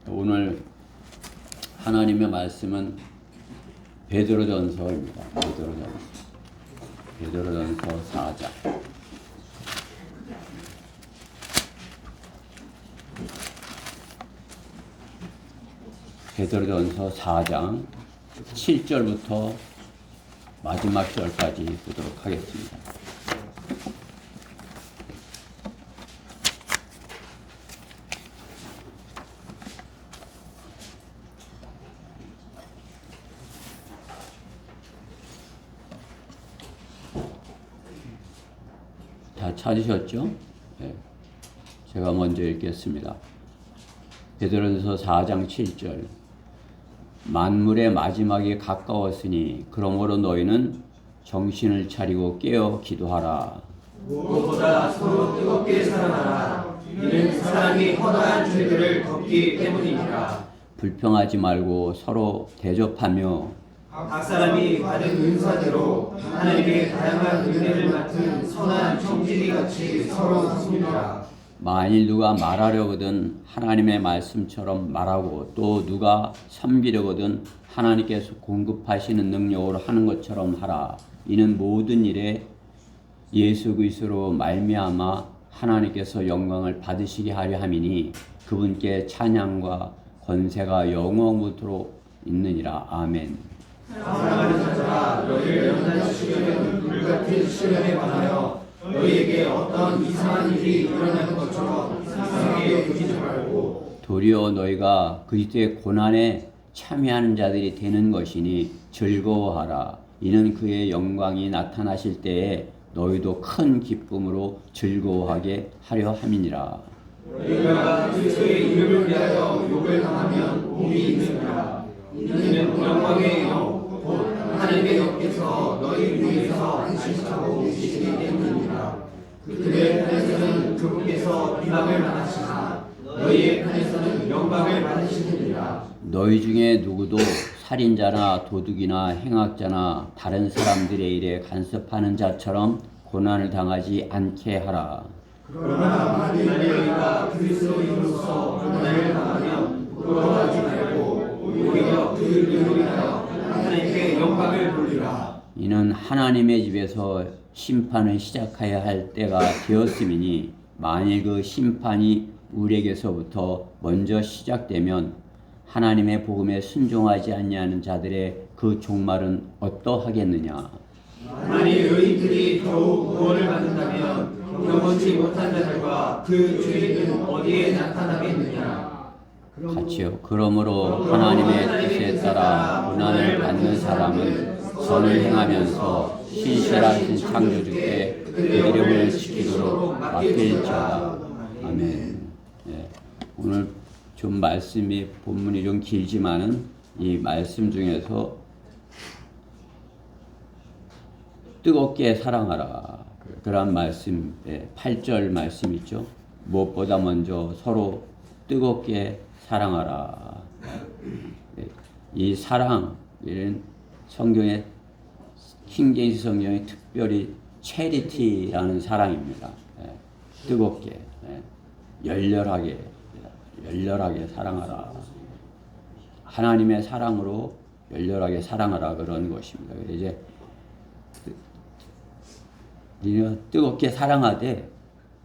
오늘 하나님의 말씀은 베드로전서입니다. 베드로전서 4장. 베드로전서 4장 7절부터 마지막 절까지 보도록 하겠습니다. 다 찾으셨죠? 네. 제가 먼저 읽겠습니다. 베드로전서 4장 7절. 만물의 마지막이 가까웠으니 그러므로 너희는 정신을 차리고 깨어 기도하라. 무엇보다 서로 뜨겁게 사랑하라. 이는 사랑이 허다한 죄들을 덮기 때문이니라. 불평하지 말고 서로 대접하며 각 사람이 받은 은사대로 하나님의 다양한 은혜를 맡은 선한 청지기같이 서로 섬기라. 만일 누가 말하려거든 하나님의 말씀처럼 말하고 또 누가 섬기려거든 하나님께서 공급하시는 능력으로 하는 것처럼 하라. 이는 모든 일에 예수 그리스도로 말미암아 하나님께서 영광을 받으시게 하려 함이니 그분께 찬양과 권세가 영원토록 있느니라. 아멘. 사랑하는 자들아, 너희를 연단시키려는 불같은 시련에 관하여 너희에게 어떤 이상한 일이 일어나는 것처럼 이상하게 여기지 말고 도리어 너희가 그리스도의 고난에 참여하는 자들이 되는 것이니 즐거워하라. 이는 그의 영광이 나타나실 때에 너희도 큰 기쁨으로 즐거워하게 하려 함이니라. 너희가 그리스도의 이름을 위하여 욕을 당하면 복이 있느니라. 이는 영광의 영 곧 하나님의 영께서 너희를 위해서 안식하고 계시기 때문이니라. 그들의 편에서는 그분께서 비방을 받으시나 너희의 편에서는 영광을 받으시느니라. 너희 중에 누구도 살인자나 도둑이나 행악자나 다른 사람들의 일에 간섭하는 자처럼 고난을 당하지 않게 하라. 그러나 만일 너희가 그리스도 이름으로써 고난을 당하면 부끄러워하지 말고 오히려 그 이름으로 인하여 하나님께 영광을 돌리라. 이는 하나님의 집에서 심판을 시작해야 할 때가 되었음이니 만일 그 심판이 우리에게서부터 먼저 시작되면 하나님의 복음에 순종하지 아니하는 자들의 그 종말은 어떠하겠느냐. 만일 의인들이 더욱 구원을 받는다면 경건치 못한 자들과 그 죄는 어디에 나타나겠느냐. 같이요. 그러므로 하나님의 뜻에 따라 고난을 받는 사람은 선을 행하면서 신실하신 창조주께 그 이름을 지키도록 맡길지어다. 아멘. 네. 오늘 좀 말씀이 본문이 좀 길지만은 이 말씀 중에서 뜨겁게 사랑하라. 그런 말씀, 8절 말씀 있죠. 무엇보다 먼저 서로 뜨겁게 사랑하라. 이 사랑, 이런 성경에 킹제임스 성경에 특별히 체리티라는 사랑입니다. 뜨겁게, 열렬하게 사랑하라. 하나님의 사랑으로 열렬하게 사랑하라 그런 것입니다. 이제 뜨겁게 사랑하되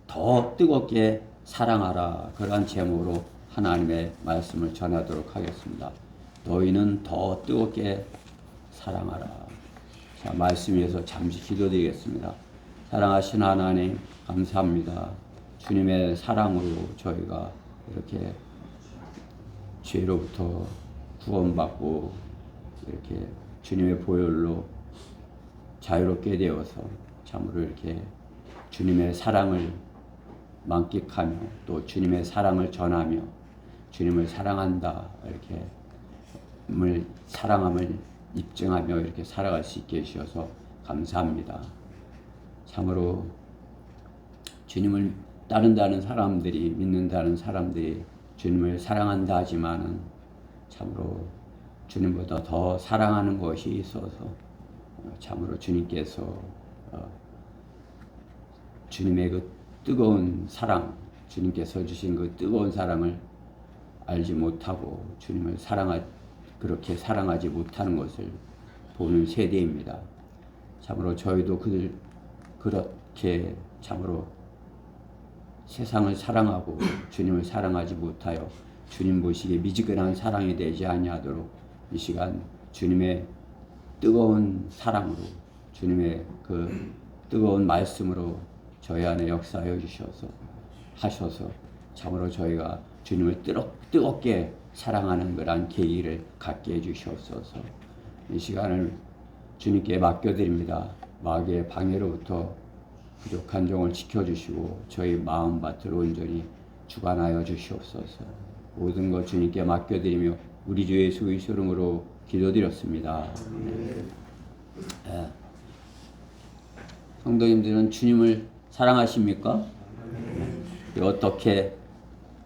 더 뜨겁게 사랑하라 그러한 제목으로 하나님의 말씀을 전하도록 하겠습니다. 너희는 더 뜨겁게 사랑하라. 자, 말씀 위해서 잠시 기도드리겠습니다. 사랑하신 하나님 감사합니다. 주님의 사랑으로 저희가 이렇게 죄로부터 구원받고 이렇게 주님의 보혈로 자유롭게 되어서 참으로 이렇게 주님의 사랑을 만끽하며 또 주님의 사랑을 전하며 주님을 사랑한다 이렇게 사랑함을 입증하며 이렇게 살아갈 수 있게 해주셔서 감사합니다. 참으로 주님을 따른다는 사람들이 믿는다는 사람들이 주님을 사랑한다 하지만은 참으로 주님보다 더 사랑하는 것이 있어서 참으로 주님께서 주님의 그 뜨거운 사랑, 주님께서 주신 그 뜨거운 사랑을 알지 못하고 주님을 그렇게 사랑하지 못하는 것을 보는 세대입니다. 참으로 저희도 그렇게 참으로 세상을 사랑하고 주님을 사랑하지 못하여 주님 보시기에 미지근한 사랑이 되지 아니하도록 이 시간 주님의 뜨거운 사랑으로 주님의 그 뜨거운 말씀으로 저희 안에 역사하여 하셔서 참으로 저희가 주님을 뜨겁게 사랑하는 그런 계기를 갖게 해주시옵소서. 이 시간을 주님께 맡겨드립니다. 마귀의 방해로부터 부족한 종을 지켜주시고 저희 마음밭을 온전히 주관하여 주시옵소서. 모든 것 주님께 맡겨드리며 우리 주 예수 그리스도 이름으로 기도드렸습니다. 성도님들은 주님을 사랑하십니까? 어떻게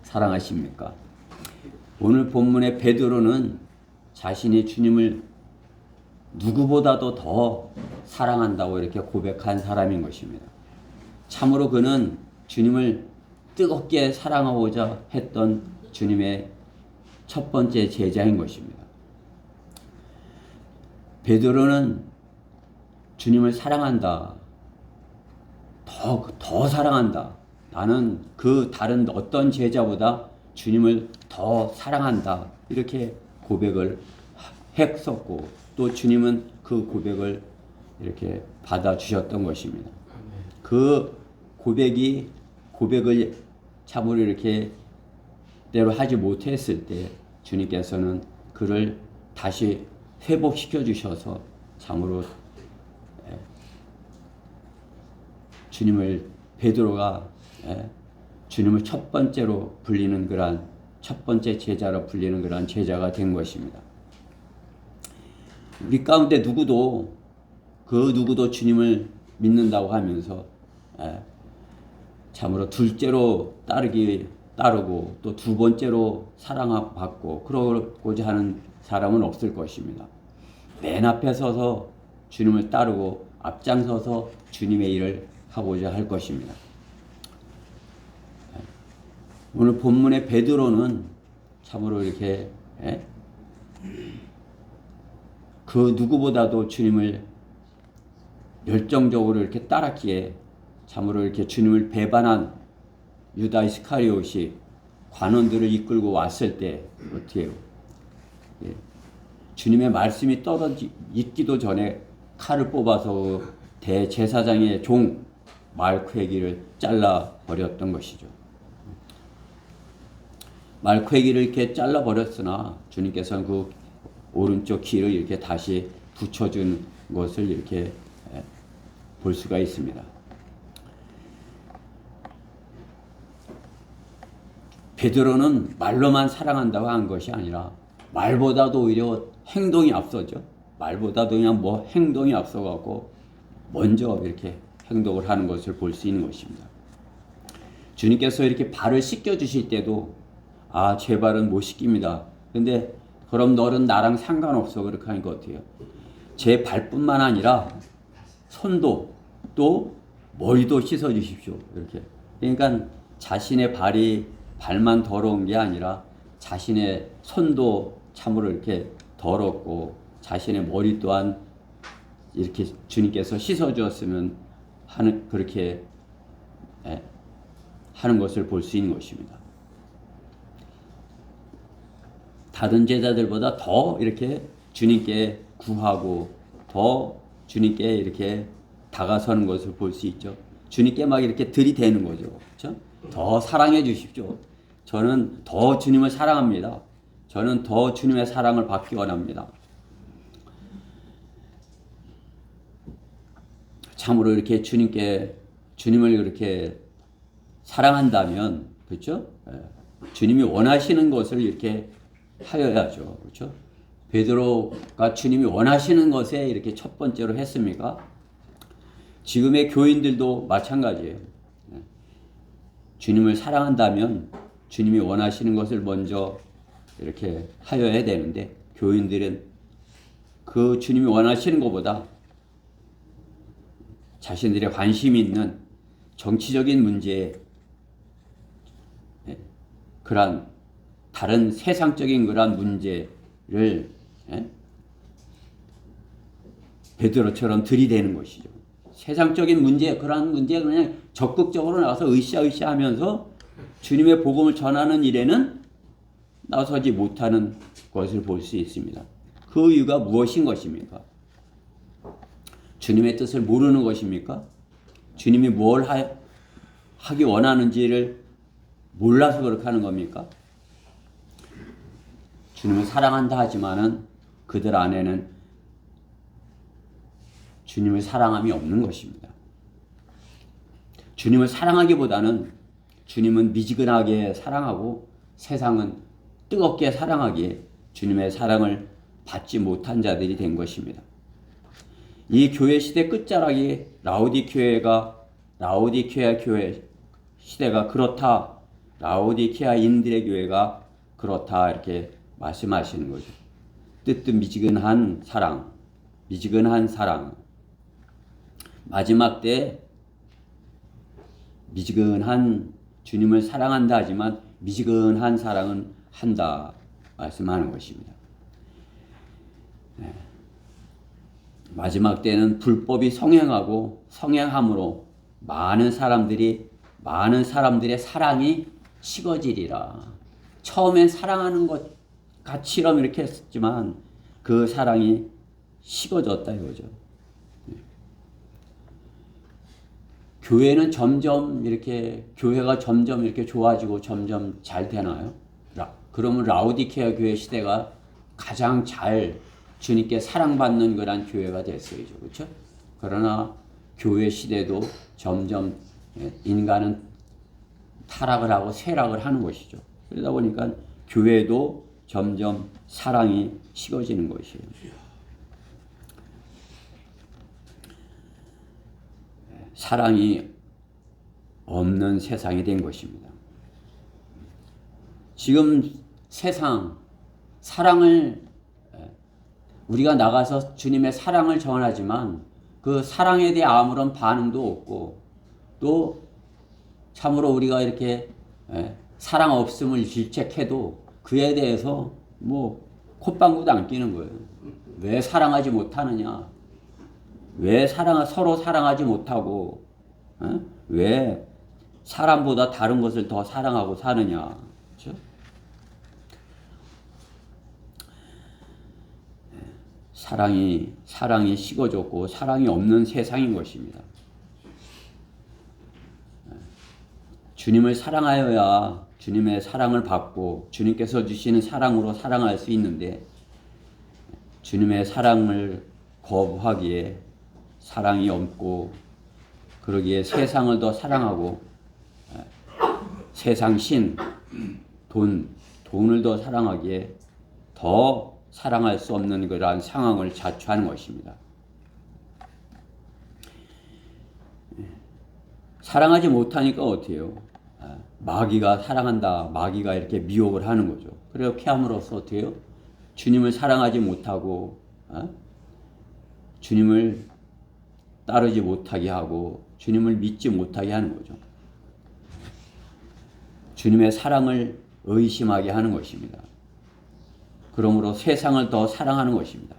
사랑하십니까? 오늘 본문의 베드로는 자신이 주님을 누구보다도 더 사랑한다고 이렇게 고백한 사람인 것입니다. 참으로 그는 주님을 뜨겁게 사랑하고자 했던 주님의 첫 번째 제자인 것입니다. 베드로는 주님을 사랑한다. 더 사랑한다. 나는 그 다른 어떤 제자보다 주님을 더 사랑한다. 이렇게 고백을 했었고 또 주님은 그 고백을 이렇게 받아주셨던 것입니다. 그 고백을 참으로 이렇게 대로 하지 못했을 때 주님께서는 그를 다시 회복시켜 주셔서 참으로 베드로가 주님을 첫 번째로 불리는 그런 첫 번째 제자로 불리는 그런 제자가 된 것입니다. 우리 가운데 누구도 주님을 믿는다고 하면서 참으로 둘째로 따르고 또 두 번째로 사랑받고 그러고자 하는 사람은 없을 것입니다. 맨 앞에 서서 주님을 따르고 앞장서서 주님의 일을 하고자 할 것입니다. 오늘 본문의 베드로는 참으로 이렇게 그 누구보다도 주님을 열정적으로 이렇게 따랐기에 참으로 이렇게 주님을 배반한 유다 이스카리옷이 관원들을 이끌고 왔을 때 어떻게 해요? 주님의 말씀이 있기도 전에 칼을 뽑아서 대제사장의 종 말ქვ의 잘라 버렸던 것이죠. 말ქვ의 이렇게 잘라 버렸으나 주님께서는 그 오른쪽 귀를 이렇게 다시 붙여준 것을 이렇게 볼 수가 있습니다. 베드로는 말로만 사랑한다고 한 것이 아니라 말보다도 오히려 행동이 앞서죠. 말보다도 그냥 행동이 앞서갖고 먼저 이렇게 행동을 하는 것을 볼 수 있는 것입니다. 주님께서 이렇게 발을 씻겨 주실 때도 제 발은 못 씻깁니다. 근데 그럼 너는 나랑 상관없어. 그렇게 하니까 어때요? 제 발뿐만 아니라 손도 또 머리도 씻어 주십시오. 이렇게. 그러니까 자신의 발만 더러운 게 아니라 자신의 손도 참으로 이렇게 더럽고 자신의 머리 또한 이렇게 주님께서 씻어 주었으면 그렇게 하는 것을 볼 수 있는 것입니다. 다른 제자들보다 더 이렇게 주님께 구하고 더 주님께 이렇게 다가서는 것을 볼 수 있죠. 주님께 막 이렇게 들이대는 거죠. 그렇죠? 더 사랑해 주십시오. 저는 더 주님을 사랑합니다. 저는 더 주님의 사랑을 받기 원합니다. 참으로 이렇게 주님을 이렇게 사랑한다면, 그렇죠? 주님이 원하시는 것을 이렇게 하여야죠. 그렇죠? 베드로가 주님이 원하시는 것에 이렇게 첫 번째로 했습니까? 지금의 교인들도 마찬가지예요. 주님을 사랑한다면 주님이 원하시는 것을 먼저 이렇게 하여야 되는데 교인들은 그 주님이 원하시는 것보다 자신들의 관심이 있는 정치적인 문제에 그런 다른 세상적인 그런 문제를 베드로처럼 들이대는 것이죠. 세상적인 문제, 그러한 문제 그냥 적극적으로 나가서 으쌰으쌰 하면서 주님의 복음을 전하는 일에는 나서지 못하는 것을 볼 수 있습니다. 그 이유가 무엇인 것입니까? 주님의 뜻을 모르는 것입니까? 주님이 뭘 하기 원하는지를 몰라서 그렇게 하는 겁니까? 주님을 사랑한다 하지만은 그들 안에는 주님을 사랑함이 없는 것입니다. 주님을 사랑하기보다는 주님은 미지근하게 사랑하고 세상은 뜨겁게 사랑하기에 주님의 사랑을 받지 못한 자들이 된 것입니다. 이 교회 시대 끝자락이 라오디케아 교회 시대가 그렇다. 라오디케아인들의 교회가 그렇다. 이렇게 말씀하시는 거죠. 뜨뜻미지근한 사랑, 미지근한 사랑. 마지막 때 미지근한 주님을 사랑한다 하지만 미지근한 사랑은 한다 말씀하는 것입니다. 마지막 때는 불법이 성행하고 성행함으로 많은 사람들의 사랑이 식어지리라. 처음엔 사랑하는 것 같이럼 이렇게 했지만 그 사랑이 식어졌다 이거죠. 교회가 점점 이렇게 좋아지고 점점 잘 되나요? 그러면 라오디케아 교회 시대가 가장 잘 주님께 사랑받는 그런 교회가 됐어야죠. 그렇죠? 그러나 교회 시대도 점점 인간은 타락을 하고 쇠락을 하는 것이죠. 그러다 보니까 교회도 점점 사랑이 식어지는 것이에요. 사랑이 없는 세상이 된 것입니다. 지금 세상, 사랑을 우리가 나가서 주님의 사랑을 전하지만 그 사랑에 대해 아무런 반응도 없고 또 참으로 우리가 이렇게 사랑 없음을 질책해도 그에 대해서 뭐 콧방구도 안 끼는 거예요. 왜 사랑하지 못하느냐? 왜 서로 사랑하지 못하고 왜 사람보다 다른 것을 더 사랑하고 사느냐? 그렇죠? 사랑이 식어졌고 사랑이 없는 세상인 것입니다. 주님을 사랑하여야 주님의 사랑을 받고 주님께서 주시는 사랑으로 사랑할 수 있는데 주님의 사랑을 거부하기에 사랑이 없고 그러기에 세상을 더 사랑하고 세상 신, 돈을 더 사랑하기에 더 사랑할 수 없는 그러한 상황을 자초하는 것입니다. 사랑하지 못하니까 어떻게 해요? 마귀가 사랑한다. 마귀가 이렇게 미혹을 하는 거죠. 그렇게 함으로써 어떻게 해요? 주님을 사랑하지 못하고 주님을 따르지 못하게 하고 주님을 믿지 못하게 하는 거죠. 주님의 사랑을 의심하게 하는 것입니다. 그러므로 세상을 더 사랑하는 것입니다.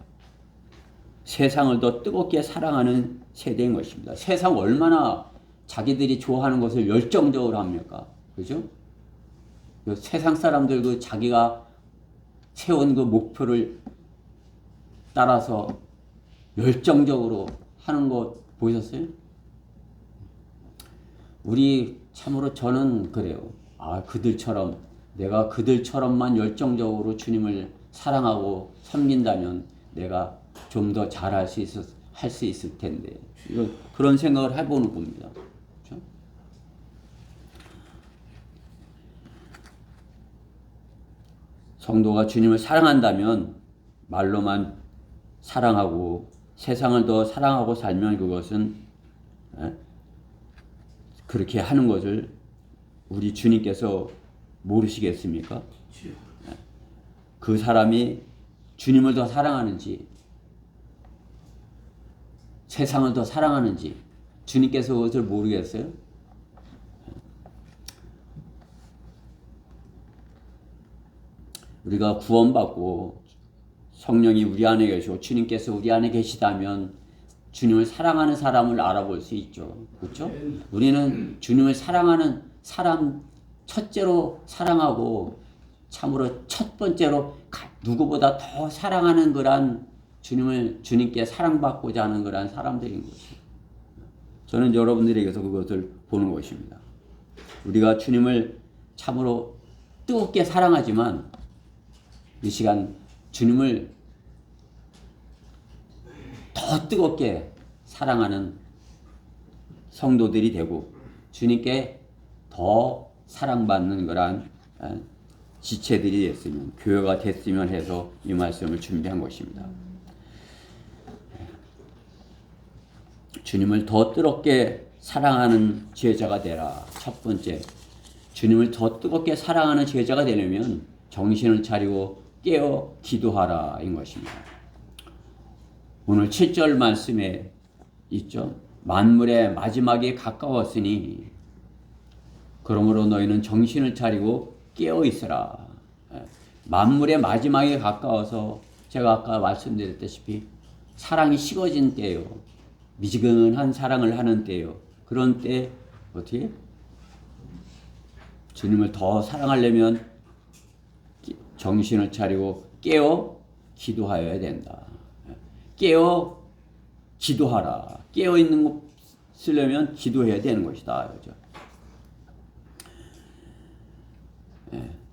세상을 더 뜨겁게 사랑하는 세대인 것입니다. 세상 얼마나 자기들이 좋아하는 것을 열정적으로 합니까? 그죠? 세상 사람들 그 자기가 세운 그 목표를 따라서 열정적으로 하는 거 보셨어요? 우리 참으로 저는 그래요. 그들처럼 내가 그들처럼만 열정적으로 주님을 사랑하고 섬긴다면 내가 좀 더 잘할 수 있을 텐데 그런 생각을 해보는 겁니다. 그렇죠? 성도가 주님을 사랑한다면 말로만 사랑하고 세상을 더 사랑하고 살면 그것은 그렇게 하는 것을 우리 주님께서 모르시겠습니까? 그 사람이 주님을 더 사랑하는지 세상을 더 사랑하는지 주님께서 그것을 모르겠어요? 우리가 구원받고 성령이 우리 안에 계시고 주님께서 우리 안에 계시다면 주님을 사랑하는 사람을 알아볼 수 있죠. 그렇죠? 우리는 주님을 사랑하는 사람 첫째로 사랑하고 참으로 첫 번째로 누구보다 더 사랑하는 그런 주님께 사랑받고자 하는 그런 사람들인 것이죠. 저는 여러분들에게서 그것을 보는 것입니다. 우리가 주님을 참으로 뜨겁게 사랑하지만 이 시간 주님을 더 뜨겁게 사랑하는 성도들이 되고 주님께 더 사랑받는 그런 지체들이 됐으면, 교회가 됐으면 해서 이 말씀을 준비한 것입니다. 주님을 더 뜨겁게 사랑하는 제자가 되라. 첫 번째, 주님을 더 뜨겁게 사랑하는 제자가 되려면 정신을 차리고 깨어 기도하라 인 것입니다. 오늘 7절 말씀에 있죠. 만물의 마지막에 가까웠으니 그러므로 너희는 정신을 차리고 깨어 있으라. 만물의 마지막에 가까워서 제가 아까 말씀드렸다시피 사랑이 식어진 때요. 미지근한 사랑을 하는 때요. 그런 때 어떻게? 주님을 더 사랑하려면 정신을 차리고 깨어 기도하여야 된다. 깨어 기도하라. 깨어 있는 것쓰려면 기도해야 되는 것이다. 그죠?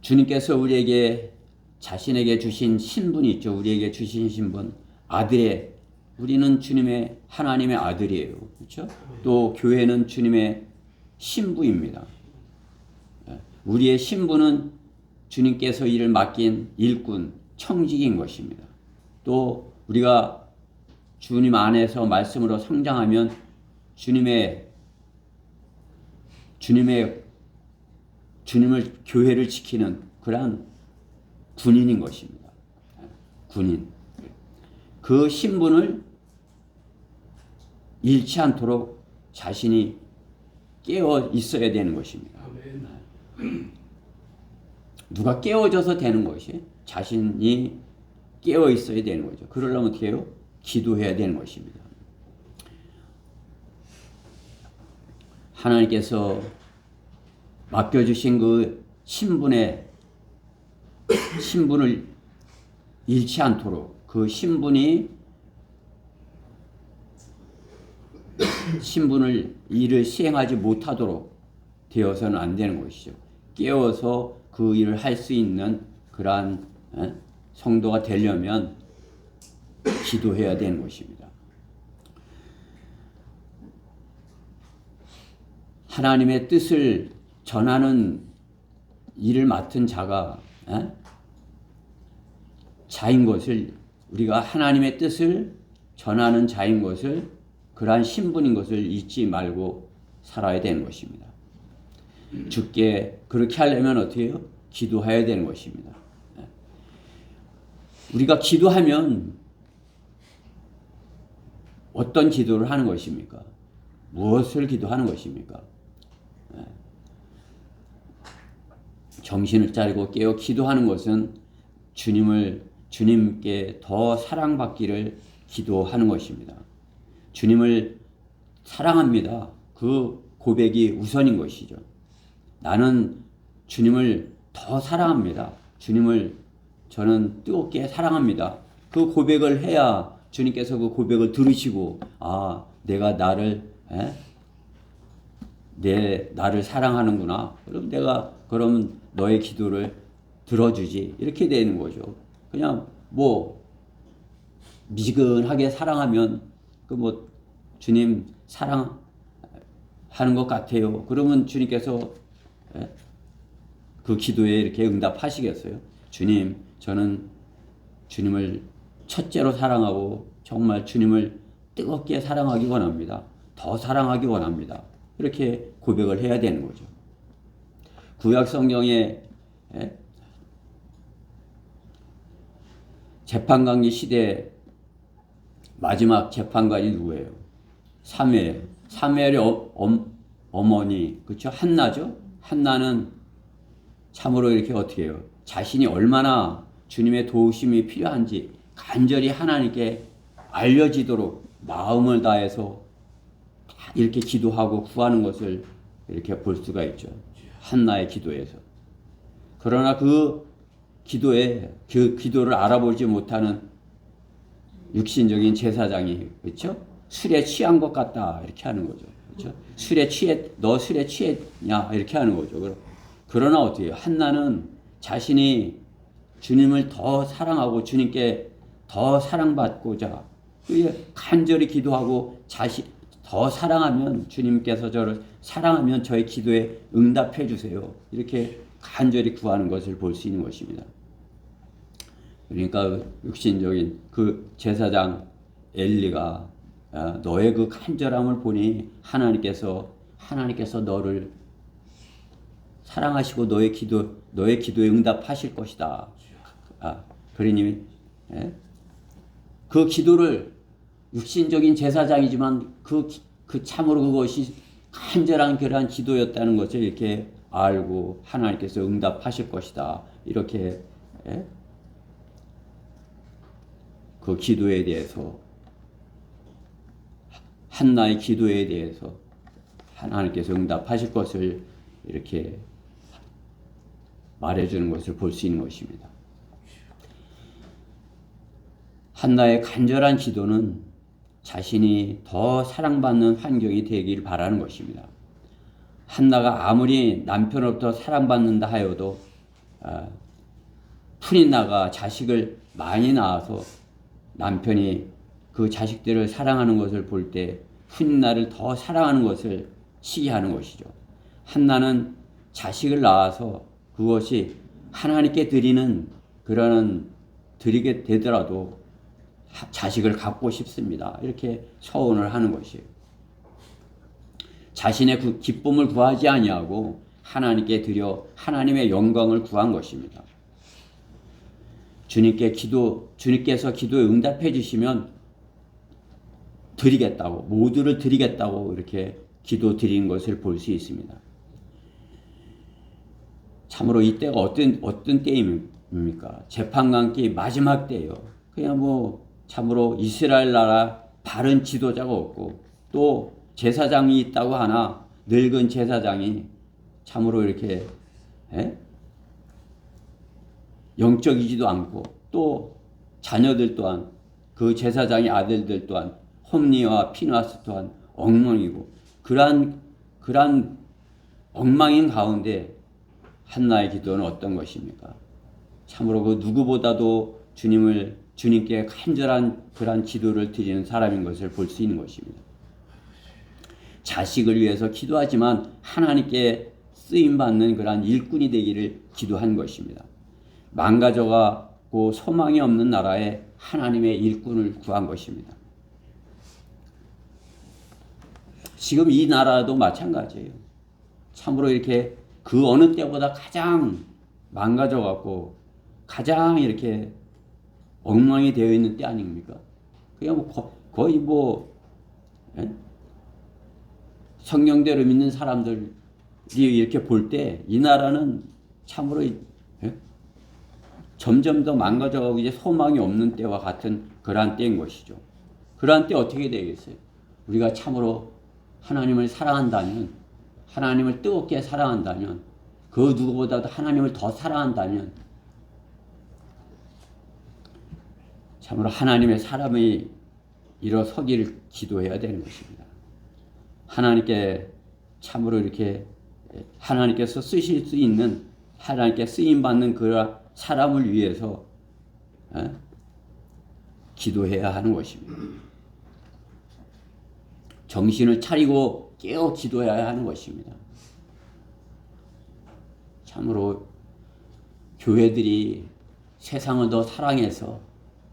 주님께서 우리에게 자신에게 주신 신분이 있죠. 우리에게 주신 신분, 우리는 주님의 하나님의 아들이에요. 그렇죠? 또 교회는 주님의 신부입니다. 우리의 신분은 주님께서 이를 맡긴 일꾼, 청직인 것입니다. 또 우리가 주님 안에서 말씀으로 성장하면 주님을 교회를 지키는 그러한 군인인 것입니다. 군인. 그 신분을 잃지 않도록 자신이 깨어 있어야 되는 것입니다. 누가 깨어져서 되는 것이 자신이 깨어 있어야 되는 거죠. 그러려면 어떻게 해요? 기도해야 되는 것입니다. 하나님께서 맡겨주신 그 신분을 잃지 않도록 그 신분을 일을 시행하지 못하도록 되어서는 안 되는 것이죠. 깨어서 그 일을 할 수 있는 그러한 성도가 되려면 기도해야 되는 것입니다. 하나님의 뜻을 전하는 일을 맡은 자인 것을, 우리가 하나님의 뜻을 전하는 자인 것을, 그러한 신분인 것을 잊지 말고 살아야 되는 것입니다. 주께 그렇게 하려면 어떻게 해요? 기도해야 되는 것입니다. 우리가 기도하면 어떤 기도를 하는 것입니까? 무엇을 기도하는 것입니까? 정신을 차리고 깨어 기도하는 것은 주님께 더 사랑받기를 기도하는 것입니다. 주님을 사랑합니다. 그 고백이 우선인 것이죠. 나는 주님을 더 사랑합니다. 주님을 저는 뜨겁게 사랑합니다. 그 고백을 해야 주님께서 그 고백을 들으시고, 내가 나를 사랑하는구나. 그럼 너의 기도를 들어주지. 이렇게 되는 거죠. 그냥 미지근하게 사랑하면 주님 사랑하는 것 같아요. 그러면 주님께서 그 기도에 이렇게 응답하시겠어요? 주님, 저는 주님을 첫째로 사랑하고 정말 주님을 뜨겁게 사랑하기 원합니다. 더 사랑하기 원합니다. 이렇게 고백을 해야 되는 거죠. 구약 성경에 재판관기 시대 마지막 재판관이 누구예요? 사무엘의 어머니, 그렇죠? 한나죠. 한나는 참으로 이렇게 어떻게 해요? 자신이 얼마나 주님의 도우심이 필요한지 간절히 하나님께 알려지도록 마음을 다해서 이렇게 기도하고 구하는 것을 이렇게 볼 수가 있죠. 한나의 기도에서. 그러나 그 기도에 그 기도를 알아보지 못하는 육신적인 제사장이 그렇죠? 술에 취한 것 같다 이렇게 하는 거죠. 그렇죠? 너 술에 취했냐 이렇게 하는 거죠. 그러나 어떻게 해요? 한나는 자신이 주님을 더 사랑하고 주님께 더 사랑받고자 간절히 기도하고 더 사랑하면 주님께서 저를 사랑하면 저의 기도에 응답해 주세요. 이렇게 간절히 구하는 것을 볼 수 있는 것입니다. 그러니까 육신적인 그 제사장 엘리가 너의 그 간절함을 보니 하나님께서 너를 사랑하시고 너의 기도에 응답하실 것이다. 그러니 그 기도를 육신적인 제사장이지만 그 참으로 그것이 간절한 그러한 기도였다는 것을 이렇게 알고 하나님께서 응답하실 것이다. 이렇게 그 기도에 대해서 한나의 기도에 대해서 하나님께서 응답하실 것을 이렇게 말해주는 것을 볼 수 있는 것입니다. 한나의 간절한 기도는 자신이 더 사랑받는 환경이 되기를 바라는 것입니다. 한나가 아무리 남편으로부터 사랑받는다 하여도 푸닌나가 자식을 많이 낳아서 남편이 그 자식들을 사랑하는 것을 볼 때 푸닌나를 더 사랑하는 것을 시기하는 것이죠. 한나는 자식을 낳아서 그것이 하나님께 드리게 되더라도 자식을 갖고 싶습니다. 이렇게 서원을 하는 것이에요. 자신의 그 기쁨을 구하지 아니하고 하나님께 드려 하나님의 영광을 구한 것입니다. 주님께서 기도에 응답해 주시면 모두를 드리겠다고 이렇게 기도 드린 것을 볼 수 있습니다. 참으로 이때가 어떤 때입니까? 재판관기 마지막 때예요. 그냥 참으로 이스라엘 나라 바른 지도자가 없고 또 제사장이 있다고 하나 늙은 제사장이 참으로 이렇게 영적이지도 않고 또 자녀들 또한 그 제사장의 아들들 또한 홈니와 피나스 또한 엉망이고 그러한 엉망인 가운데 한나의 기도는 어떤 것입니까? 참으로 그 누구보다도 주님께 간절한 그러한 기도를 드리는 사람인 것을 볼 수 있는 것입니다. 자식을 위해서 기도하지만 하나님께 쓰임받는 그러한 일꾼이 되기를 기도한 것입니다. 망가져가고 소망이 없는 나라에 하나님의 일꾼을 구한 것입니다. 지금 이 나라도 마찬가지예요. 참으로 이렇게 그 어느 때보다 가장 망가져갖고 가장 이렇게 엉망이 되어 있는 때 아닙니까? 그냥 거의 성령대로 믿는 사람들이 이렇게 볼 때 이 나라는 참으로 점점 더 망가져가고 이제 소망이 없는 때와 같은 그러한 때인 것이죠. 그러한 때 어떻게 되겠어요? 우리가 참으로 하나님을 사랑한다면, 하나님을 뜨겁게 사랑한다면, 그 누구보다도 하나님을 더 사랑한다면 참으로 하나님의 사람이 일어서기를 기도해야 되는 것입니다. 하나님께 참으로 이렇게 하나님께서 쓰실 수 있는 하나님께 쓰임받는 그 사람을 위해서 기도해야 하는 것입니다. 정신을 차리고 깨어 기도해야 하는 것입니다. 참으로 교회들이 세상을 더 사랑해서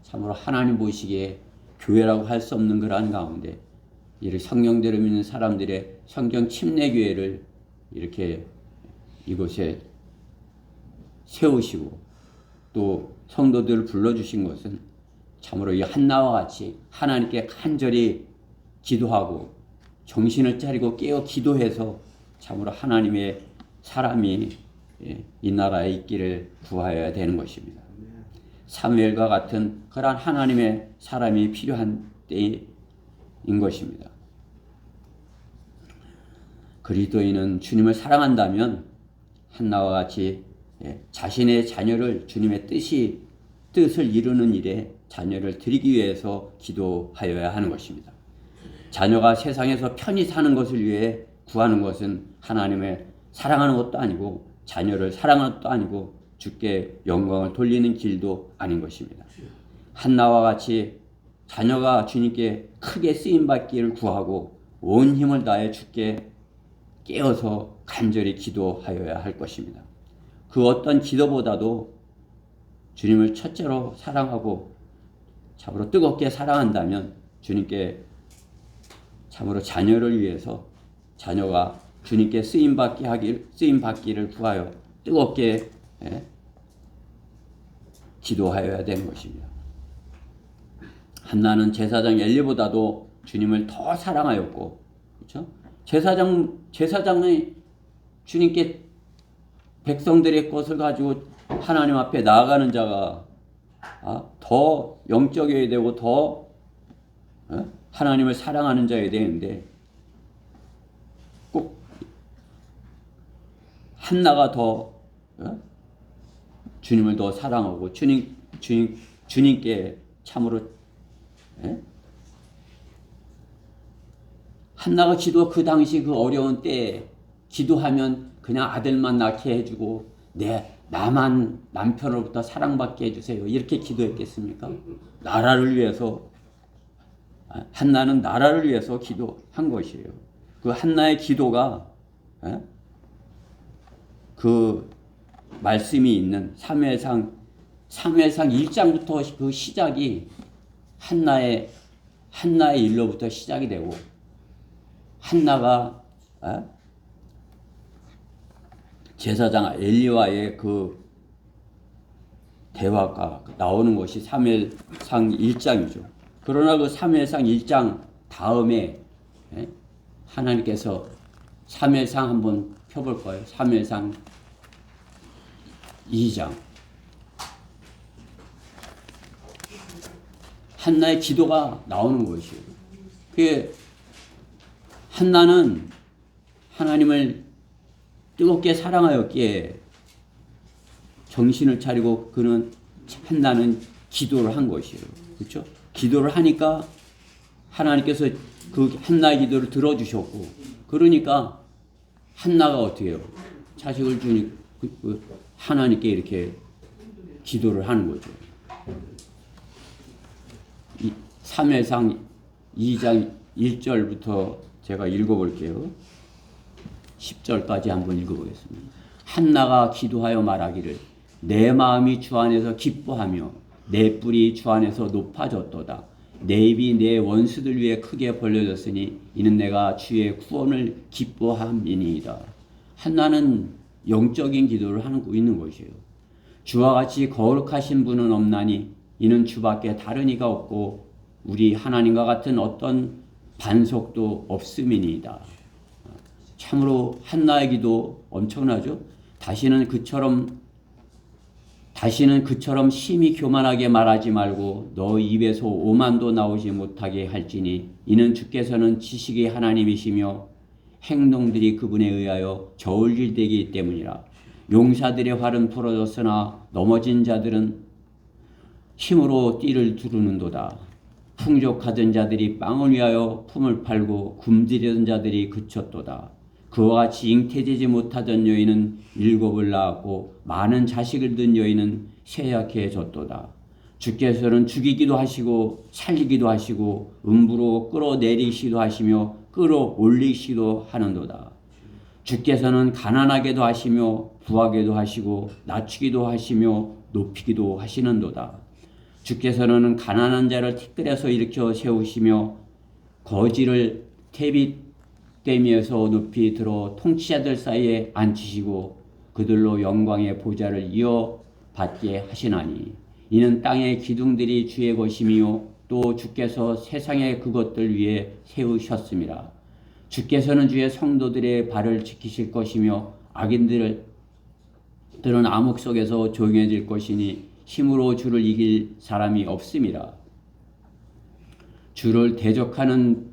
참으로 하나님 보시기에 교회라고 할 수 없는 그러한 가운데 이렇게 성령대로 믿는 사람들의 성경 침례교회를 이렇게 이곳에 세우시고 또 성도들을 불러주신 것은 참으로 이 한나와 같이 하나님께 간절히 기도하고 정신을 차리고 깨어 기도해서 참으로 하나님의 사람이 이 나라에 있기를 구하여야 되는 것입니다. 사무엘과 같은 그러한 하나님의 사람이 필요한 때인 것입니다. 그리스도인은 주님을 사랑한다면 한나와 같이 자신의 자녀를 주님의 뜻을 이루는 일에 자녀를 드리기 위해서 기도하여야 하는 것입니다. 자녀가 세상에서 편히 사는 것을 위해 구하는 것은 하나님을 사랑하는 것도 아니고 자녀를 사랑하는 것도 아니고 주께 영광을 돌리는 길도 아닌 것입니다. 한나와 같이 자녀가 주님께 크게 쓰임받기를 구하고 온 힘을 다해 주께 깨어서 간절히 기도하여야 할 것입니다. 그 어떤 기도보다도 주님을 첫째로 사랑하고 참으로 뜨겁게 사랑한다면 주님께 참으로 자녀를 위해서 자녀가 주님께 쓰임받기를 구하여 뜨겁게 기도하여야 되는 것입니다. 한나는 제사장 엘리보다도 주님을 더 사랑하였고, 그렇죠? 제사장이 주님께 백성들의 것을 가지고 하나님 앞에 나아가는 자가 더 영적이어야 되고 더 하나님을 사랑하는 자여야 되는데 꼭 한나가 더 주님을 더 사랑하고 주님께 참으로 한나가 그 당시 그 어려운 때에 기도하면 그냥 아들만 낳게 해주고 나만 남편으로부터 사랑받게 해주세요 이렇게 기도했겠습니까? 나라를 위해서 한나는 나라를 위해서 기도한 것이에요. 그 한나의 기도가 그 말씀이 있는 사무엘상 1장부터 그 시작이 한나의 일로부터 시작이 되고 한나가 제사장 엘리와의 그 대화가 나오는 것이 사무엘상 1장이죠. 그러나 그 사무엘상 1장 다음에 하나님께서 사무엘상 한번 펴볼 거예요. 사무엘상 2장. 한나의 기도가 나오는 것이에요. 그게 한나는 하나님을 뜨겁게 사랑하였기에 정신을 차리고 한나는 기도를 한 것이에요. 그렇죠? 기도를 하니까 하나님께서 그 한나의 기도를 들어주셨고, 그러니까 한나가 어떻게 해요? 자식을 주니 하나님께 이렇게 기도를 하는 거죠. 사무엘상 2장 1절부터 제가 읽어볼게요. 10절까지 한번 읽어보겠습니다. 한나가 기도하여 말하기를 내 마음이 주 안에서 기뻐하며 내 뿔이 주 안에서 높아졌도다. 내 입이 내 원수들 위해 크게 벌려졌으니 이는 내가 주의 구원을 기뻐함이니이다. 한나는 영적인 기도를 하고 있는 것이에요. 주와 같이 거룩하신 분은 없나니 이는 주밖에 다른 이가 없고 우리 하나님과 같은 어떤 반석도 없음이니이다. 참으로 한나의 기도 엄청나죠? 다시는 그처럼 심히 교만하게 말하지 말고 너 입에서 오만도 나오지 못하게 할지니 이는 주께서는 지식의 하나님이시며 행동들이 그분에 의하여 저울질되기 때문이라. 용사들의 활은 부러졌으나 넘어진 자들은 힘으로 띠를 두르는도다. 풍족하던 자들이 빵을 위하여 품을 팔고 굶주리던 자들이 그쳤도다. 그와 같이 잉태되지 못하던 여인은 7을 낳았고 많은 자식을 둔 여인은 쇠약해졌도다. 주께서는 죽이기도 하시고 살리기도 하시고 음부로 끌어내리시기도 하시며 끌어올리시기도 하는도다. 주께서는 가난하게도 하시며 부하게도 하시고 낮추기도 하시며 높이기도 하시는도다. 주께서는 가난한 자를 티끌에서 일으켜 세우시며 거지를 태빗대미에서 높이 들어 통치자들 사이에 앉히시고 그들로 영광의 보좌를 이어받게 하시나니 이는 땅의 기둥들이 주의 것이며 또 주께서 세상의 그것들 위에 세우셨습니다. 주께서는 주의 성도들의 발을 지키실 것이며 들은 암흑 속에서 조용해질 것이니 힘으로 주를 이길 사람이 없음이라. 주를 대적하는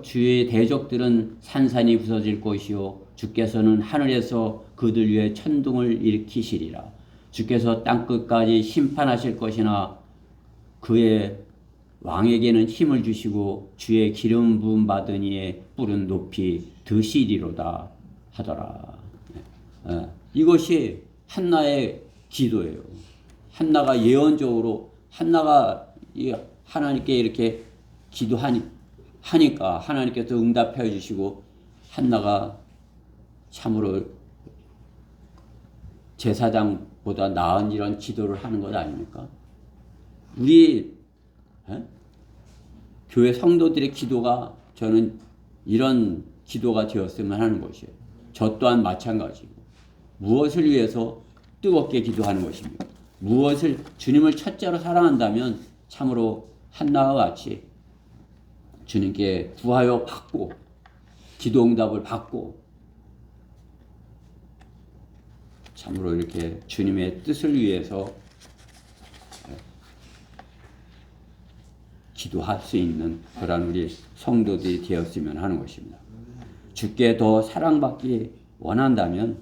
주의 대적들은 산산이 부서질 것이요 주께서는 하늘에서 그들 위에 천둥을 일으키시리라. 주께서 땅끝까지 심판하실 것이나 그의 왕에게는 힘을 주시고 주의 기름 부음 받은 이의 뿔은 높이 드시리로다 하더라. 이것이 한나의 기도예요. 한나가 예언적으로 한나가 하나님께 이렇게 기도하니까 하나님께서 응답해 주시고 한나가 참으로 제사장보다 나은 이런 기도를 하는 것 아닙니까? 우리 교회 성도들의 기도가 저는 이런 기도가 되었으면 하는 것이에요. 저 또한 마찬가지고 무엇을 위해서 뜨겁게 기도하는 것입니까? 무엇을 주님을 첫째로 사랑한다면 참으로 한나와 같이 주님께 구하여 받고 기도 응답을 받고 참으로 이렇게 주님의 뜻을 위해서 기도할 수 있는 그런 우리 성도들이 되었으면 하는 것입니다. 주께 더 사랑받기 원한다면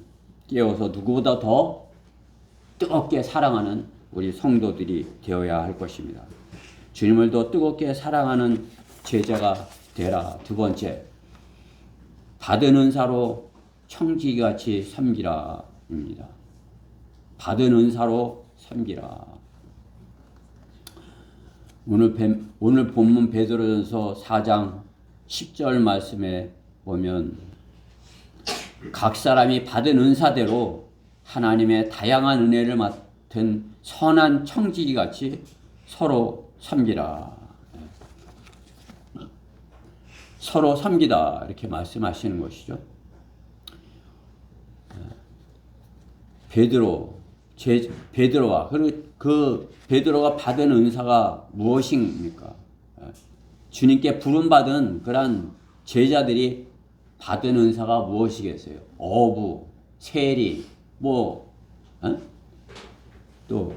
깨어서 누구보다 더 뜨겁게 사랑하는 우리 성도들이 되어야 할 것입니다. 주님을 더 뜨겁게 사랑하는 제자가 되라. 두 번째, 받은 은사로 청지기같이 섬기라 입니다. 받은 은사로 섬기라. 오늘 본문 베드로전서 4장 10절 말씀에 보면 각 사람이 받은 은사대로 하나님의 다양한 은혜를 맡은 선한 청지기같이 서로 섬기라. 서로 섬기다 이렇게 말씀하시는 것이죠. 베드로와 그 베드로가 받은 은사가 무엇입니까? 주님께 부름받은 그런 제자들이 받은 은사가 무엇이겠어요? 어부, 세리, 또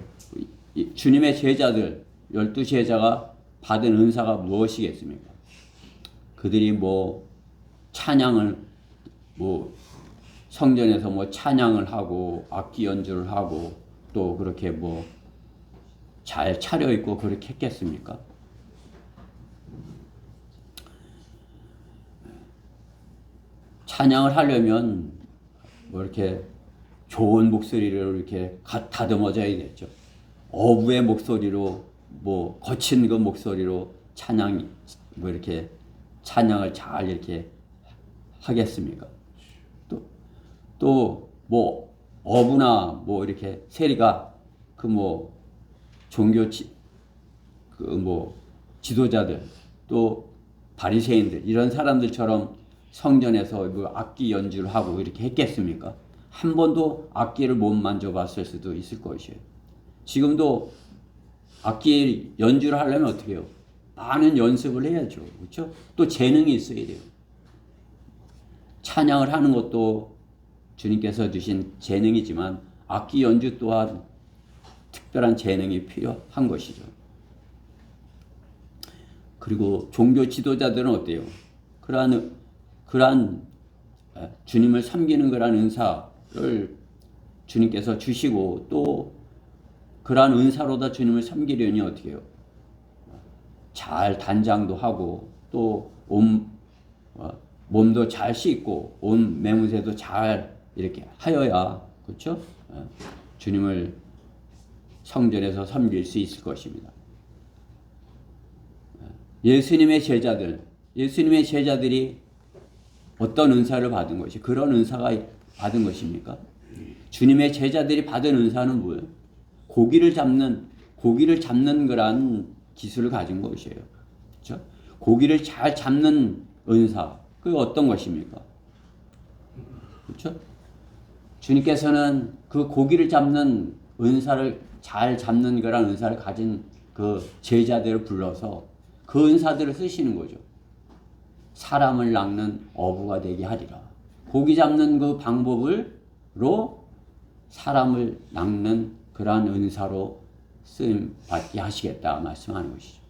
주님의 제자들 12제자가 받은 은사가 무엇이겠습니까? 그들이 찬양을 성전에서 찬양을 하고 악기 연주를 하고 또 그렇게 잘 차려입고 그렇게 했겠습니까? 찬양을 하려면 이렇게 좋은 목소리로 이렇게 다듬어져야겠죠. 어부의 목소리로 거친 그 목소리로 이렇게 찬양을 잘 이렇게 하겠습니까? 또 어부나 이렇게 세리가 종교 지도자들 또 바리새인들 이런 사람들처럼 성전에서 악기 연주를 하고 이렇게 했겠습니까? 한 번도 악기를 못 만져봤을 수도 있을 것이에요. 지금도 악기 연주를 하려면 어떻게 해요? 많은 연습을 해야죠. 그렇죠? 또 재능이 있어야 돼요. 찬양을 하는 것도 주님께서 주신 재능이지만 악기 연주 또한 특별한 재능이 필요한 것이죠. 그리고 종교 지도자들은 어때요? 그러한 주님을 섬기는 그러한 은사를 주님께서 주시고 또 그러한 은사로다 주님을 섬기려니 어떻게 해요? 잘 단장도 하고 또 몸도 잘 씻고 옷 매무새도 잘 이렇게 하여야 그렇죠? 주님을 성전에서 섬길 수 있을 것입니다. 예수님의 제자들이 어떤 은사를 받은 것이 그런 은사가 받은 것입니까? 주님의 제자들이 받은 은사는 뭐예요? 고기를 잡는 그런 기술을 가진 것이에요. 그렇죠? 고기를 잘 잡는 은사. 그게 어떤 것입니까? 그렇죠? 주님께서는 그 고기를 잡는 은사를 잘 잡는 그런 은사를 가진 그 제자들을 불러서 그 은사들을 쓰시는 거죠. 사람을 낚는 어부가 되게 하리라. 고기 잡는 그 방법으로 사람을 낚는 그러한 은사로 쓰임 받게 하시겠다 말씀하는 것이죠.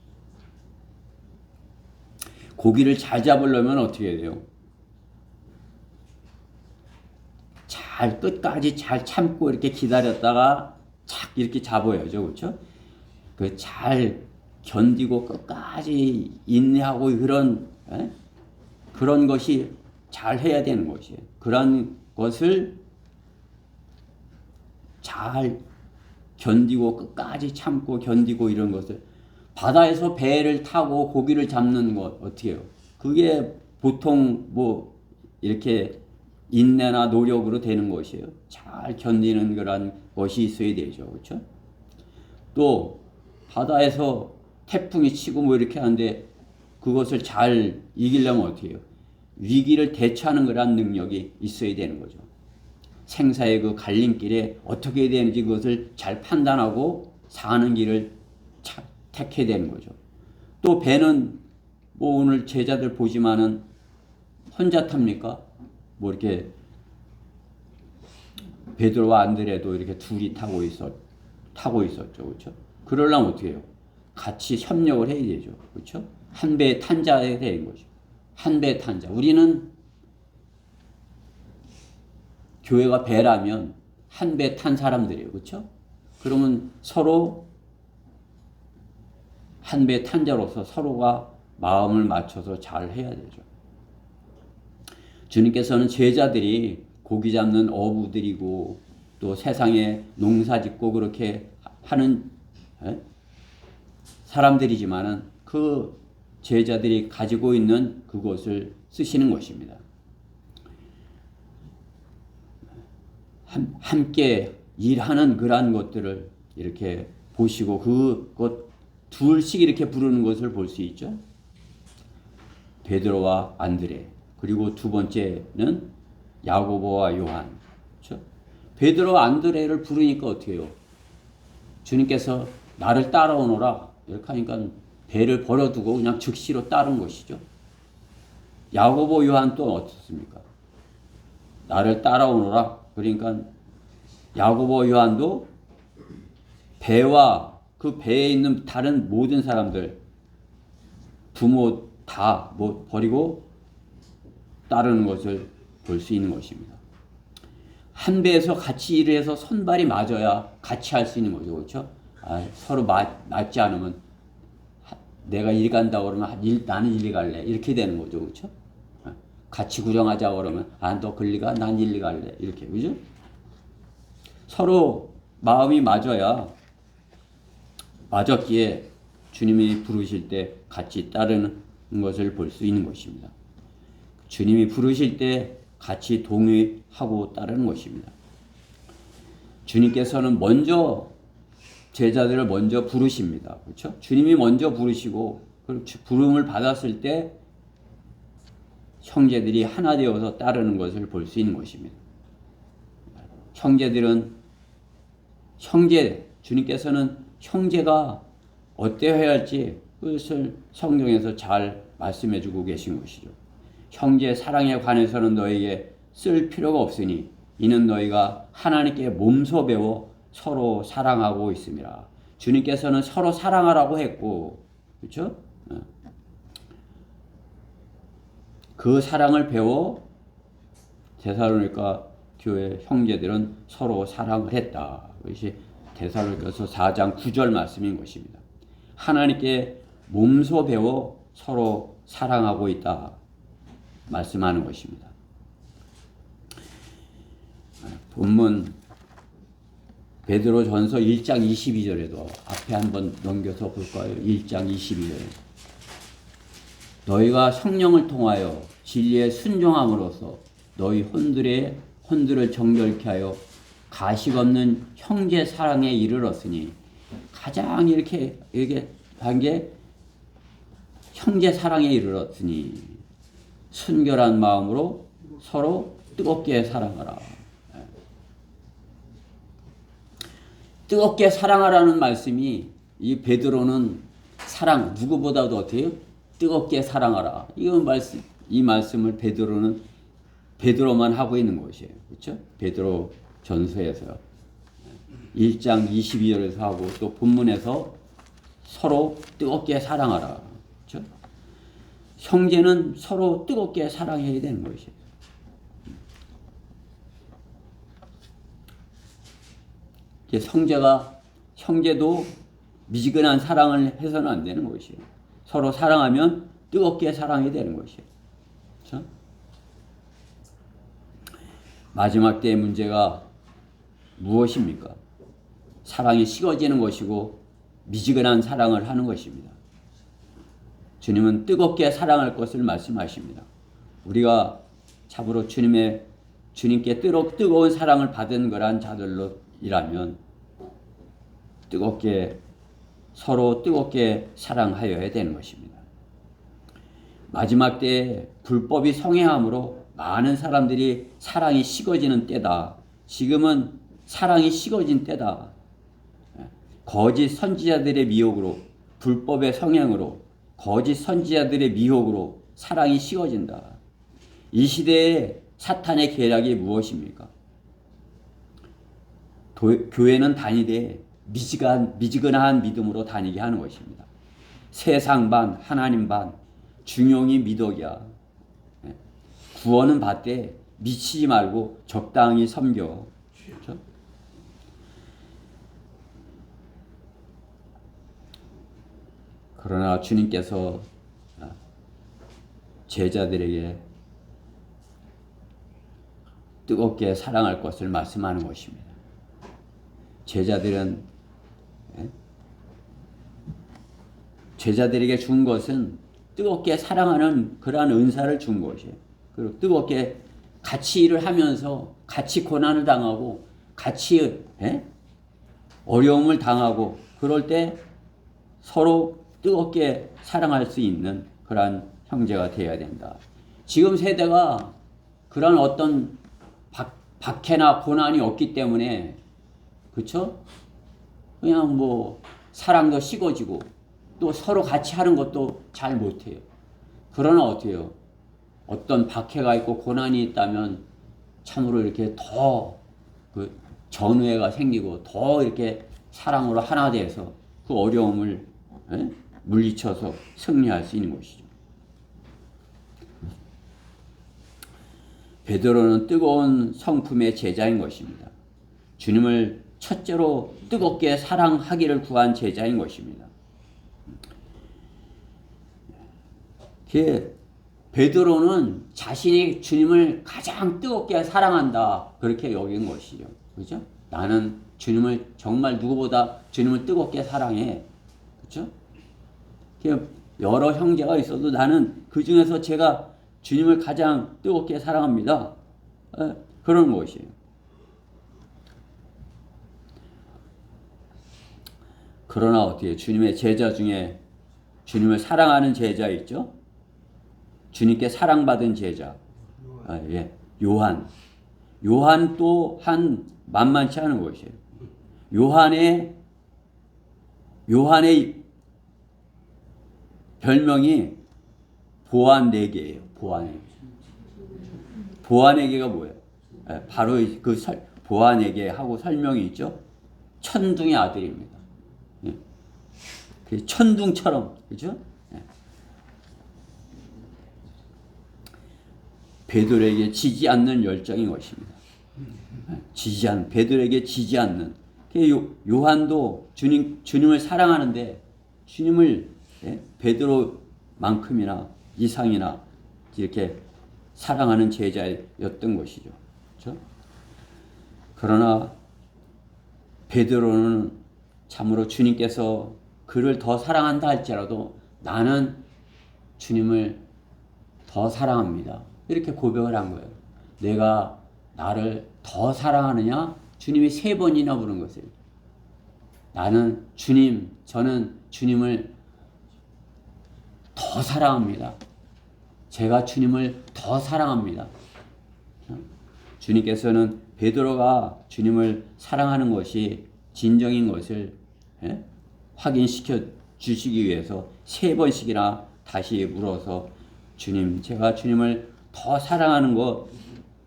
고기를 잘 잡으려면 어떻게 해야 돼요? 잘 끝까지 잘 참고 이렇게 기다렸다가 착 이렇게 잡아야죠. 그렇죠? 그 잘 견디고 끝까지 인내하고 그런 것이 잘 해야 되는 것이에요. 그런 것을 잘 견디고 끝까지 참고 견디고 이런 것을 바다에서 배를 타고 고기를 잡는 것 어떻게 해요? 그게 보통 뭐 이렇게 인내나 노력으로 되는 것이에요. 잘 견디는 그런 것이 있어야 되죠. 그렇죠? 또 바다에서 태풍이 치고 뭐 이렇게 하는데 그것을 잘 이기려면 어떻게 해요? 위기를 대처하는 그런 능력이 있어야 되는 거죠. 생사의 그 갈림길에 어떻게 해야 되는지 그것을 잘 판단하고 사는 길을 택해야 되는 거죠. 또 배는 뭐 오늘 제자들 보지만은 혼자 탑니까? 뭐 이렇게 베드로와 안드레도 이렇게 둘이 타고 있었죠. 그렇죠? 그러려면 어떻게 해요? 같이 협력을 해야 되죠. 그렇죠? 한 배에 탄 자에 되는 거죠. 한 배에 탄 자. 우리는 교회가 배라면 한 배 탄 사람들이에요. 그렇죠? 그러면 서로 한 배 탄 자로서 서로가 마음을 맞춰서 잘 해야 되죠. 주님께서는 제자들이 고기 잡는 어부들이고 또 세상에 농사 짓고 그렇게 하는 사람들이지만은 그 제자들이 가지고 있는 그것을 쓰시는 것입니다. 함께 일하는 그러한 것들을 이렇게 보시고 그것 둘씩 이렇게 부르는 것을 볼 수 있죠. 베드로와 안드레 그리고 두 번째는 야고보와 요한. 그렇죠? 베드로와 안드레를 부르니까 어떻게 해요? 주님께서 나를 따라오너라 이렇게 하니까 배를 버려두고 그냥 즉시로 따른 것이죠. 야고보 요한 또 어떻습니까? 나를 따라오너라. 그러니까 야고보 요한도 배와 그 배에 있는 다른 모든 사람들 부모 다 뭐 버리고 따르는 것을 볼 수 있는 것입니다. 한 배에서 같이 일을 해서 손발이 맞아야 같이 할 수 있는 거죠. 그렇죠? 서로 맞지 않으면 내가 일 간다고 그러면 나는 일 갈래. 이렇게 되는 거죠. 그렇죠? 같이 구정하자고 그러면 너 글리 가, 난 일리 갈래. 이렇게. 그죠? 서로 마음이 맞아야 맞았기에 주님이 부르실 때 같이 따르는 것을 볼 수 있는 것입니다. 주님이 부르실 때 같이 동의하고 따르는 것입니다. 주님께서는 먼저 제자들을 먼저 부르십니다. 그렇죠? 주님이 먼저 부르시고 부름을 받았을 때 형제들이 하나 되어서 따르는 것을 볼 수 있는 것입니다. 주님께서는 형제가 어때야 할지 그것을 성경에서 잘 말씀해 주고 계신 것이죠. 형제 사랑에 관해서는 너에게 쓸 필요가 없으니 이는 너희가 하나님께 몸소 배워 서로 사랑하고 있습니다. 주님께서는 서로 사랑하라고 했고, 그렇죠? 그 사랑을 배워 데살로니가 교회 형제들은 서로 사랑을 했다. 그것이 데살로니가서 4장 9절 말씀인 것입니다. 하나님께 몸소 배워 서로 사랑하고 있다 말씀하는 것입니다. 본문 베드로전서 1장 22절에도 앞에 한번 넘겨서 볼까요? 1장 22절. 너희가 성령을 통하여 진리에 순종함으로써 너희 혼들을 정결케 하여 가식 없는 형제 사랑에 이르렀으니 가장 이렇게 한 게 형제 사랑에 이르렀으니 순결한 마음으로 서로 뜨겁게 사랑하라. 뜨겁게 사랑하라는 말씀이 이 베드로는 사랑 누구보다도 어때요? 뜨겁게 사랑하라. 이 말씀을 베드로만 하고 있는 것이에요. 그렇죠? 베드로 전서에서 1장 22절에서 하고 또 본문에서 서로 뜨겁게 사랑하라. 그렇죠? 형제는 서로 뜨겁게 사랑해야 되는 것이에요. 형제도 미지근한 사랑을 해서는 안 되는 것이에요. 서로 사랑하면 뜨겁게 사랑해야 되는 것이에요. 그렇죠? 마지막 때의 문제가 무엇입니까? 사랑이 식어지는 것이고 미지근한 사랑을 하는 것입니다. 주님은 뜨겁게 사랑할 것을 말씀하십니다. 우리가 참으로 주님께 뜨거운 사랑을 받은 거란 자들로이라면 서로 뜨겁게 사랑하여야 되는 것입니다. 마지막 때에 불법이 성행함으로 많은 사람들이 사랑이 식어지는 때다. 지금은 사랑이 식어진 때다. 거짓 선지자들의 미혹으로, 불법의 성행으로, 거짓 선지자들의 미혹으로 사랑이 식어진다. 이 시대에 사탄의 계략이 무엇입니까? 교회는 다니되 미지근한 믿음으로 다니게 하는 것입니다. 세상 반, 하나님 반, 중용이 미덕이야. 구원은 받되 미치지 말고 적당히 섬겨. 그렇죠? 그러나 주님께서 제자들에게 뜨겁게 사랑할 것을 말씀하는 것입니다. 제자들에게 준 것은 뜨겁게 사랑하는 그러한 은사를 준 것이에요. 그리고 뜨겁게 같이 일을 하면서 같이 고난을 당하고 같이 어려움을 당하고 그럴 때 서로 뜨겁게 사랑할 수 있는 그러한 형제가 되어야 된다. 지금 세대가 그런 어떤 박해나 고난이 없기 때문에 그렇죠? 그냥 사랑도 식어지고 또 서로 같이 하는 것도 잘 못해요. 그러나 어때요? 어떤 박해가 있고 고난이 있다면 참으로 이렇게 더 전우애가 생기고 더 이렇게 사랑으로 하나 돼서 그 어려움을 물리쳐서 승리할 수 있는 것이죠. 베드로는 뜨거운 성품의 제자인 것입니다. 주님을 첫째로 뜨겁게 사랑하기를 구한 제자인 것입니다. 베드로는 자신이 주님을 가장 뜨겁게 사랑한다 그렇게 여긴 것이죠. 그렇죠? 나는 주님을 정말 누구보다 주님을 뜨겁게 사랑해. 그렇죠? 여러 형제가 있어도 나는 그 중에서 제가 주님을 가장 뜨겁게 사랑합니다. 그런 것이에요. 그러나 어떻게 주님의 제자 중에 주님을 사랑하는 제자 있죠? 주님께 사랑받은 제자. 요한. 요한 또한 만만치 않은 것이에요. 요한의 별명이 보아네게예요. 보아네게가 뭐예요? 바로 그 보아네게하고 설명이 있죠. 천둥의 아들입니다. 천둥처럼, 그죠? 베드로에게 지지 않는 열정인 것입니다. 베드로에게 지지 않는. 요한도 주님을 사랑하는데 주님을 베드로만큼이나 이상이나 이렇게 사랑하는 제자였던 것이죠. 그렇죠? 그러나 베드로는 참으로 주님께서 그를 더 사랑한다 할지라도 나는 주님을 더 사랑합니다. 이렇게 고백을 한 거예요. 내가 나를 더 사랑하느냐? 주님이 3번이나 부른 것을. 저는 주님을 더 사랑합니다. 제가 주님을 더 사랑합니다. 주님께서는 베드로가 주님을 사랑하는 것이 진정인 것을 확인시켜 주시기 위해서 3번씩이나 다시 물어서 제가 주님을 더 사랑하는 것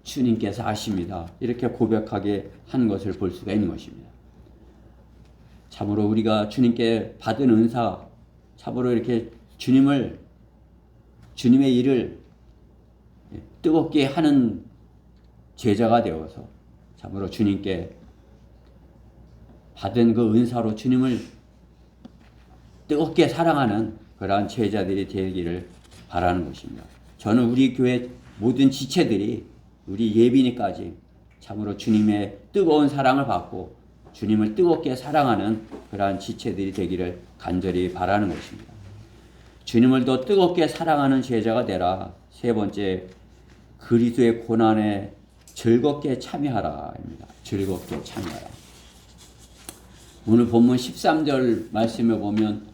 주님께서 아십니다. 이렇게 고백하게 한 것을 볼 수가 있는 것입니다. 참으로 우리가 주님께 받은 은사, 참으로 이렇게 주님의 일을 뜨겁게 하는 제자가 되어서 참으로 주님께 받은 그 은사로 주님을 뜨겁게 사랑하는 그러한 제자들이 되기를 바라는 것입니다. 저는 우리 교회 모든 지체들이 우리 예비니까지 참으로 주님의 뜨거운 사랑을 받고 주님을 뜨겁게 사랑하는 그러한 지체들이 되기를 간절히 바라는 것입니다. 주님을 더 뜨겁게 사랑하는 제자가 되라. 세 번째, 그리스도의 고난에 즐겁게 참여하라입니다. 즐겁게 참여하라. 오늘 본문 13절 말씀에 보면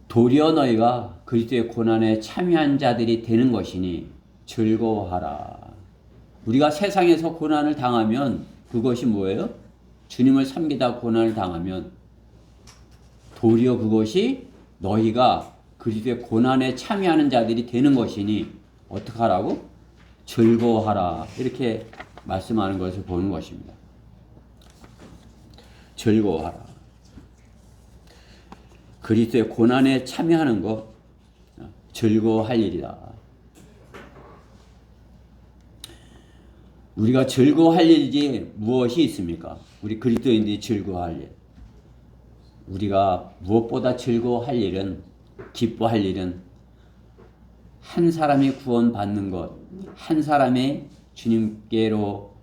도리어 너희가 그리스도의 고난에 참여한 자들이 되는 것이니 즐거워하라. 우리가 세상에서 고난을 당하면 그것이 뭐예요? 주님을 섬기다 고난을 당하면 도리어 그것이 너희가 그리스도의 고난에 참여하는 자들이 되는 것이니 어떻게 하라고? 즐거워하라. 이렇게 말씀하는 것을 보는 것입니다. 즐거워하라. 그리스도의 고난에 참여하는 것 즐거워할 일이다. 우리가 즐거워할 일이지 무엇이 있습니까? 우리 그리스도인들이 즐거워할 일. 우리가 무엇보다 즐거워할 일은, 기뻐할 일은 한 사람이 구원받는 것, 한 사람이 주님께로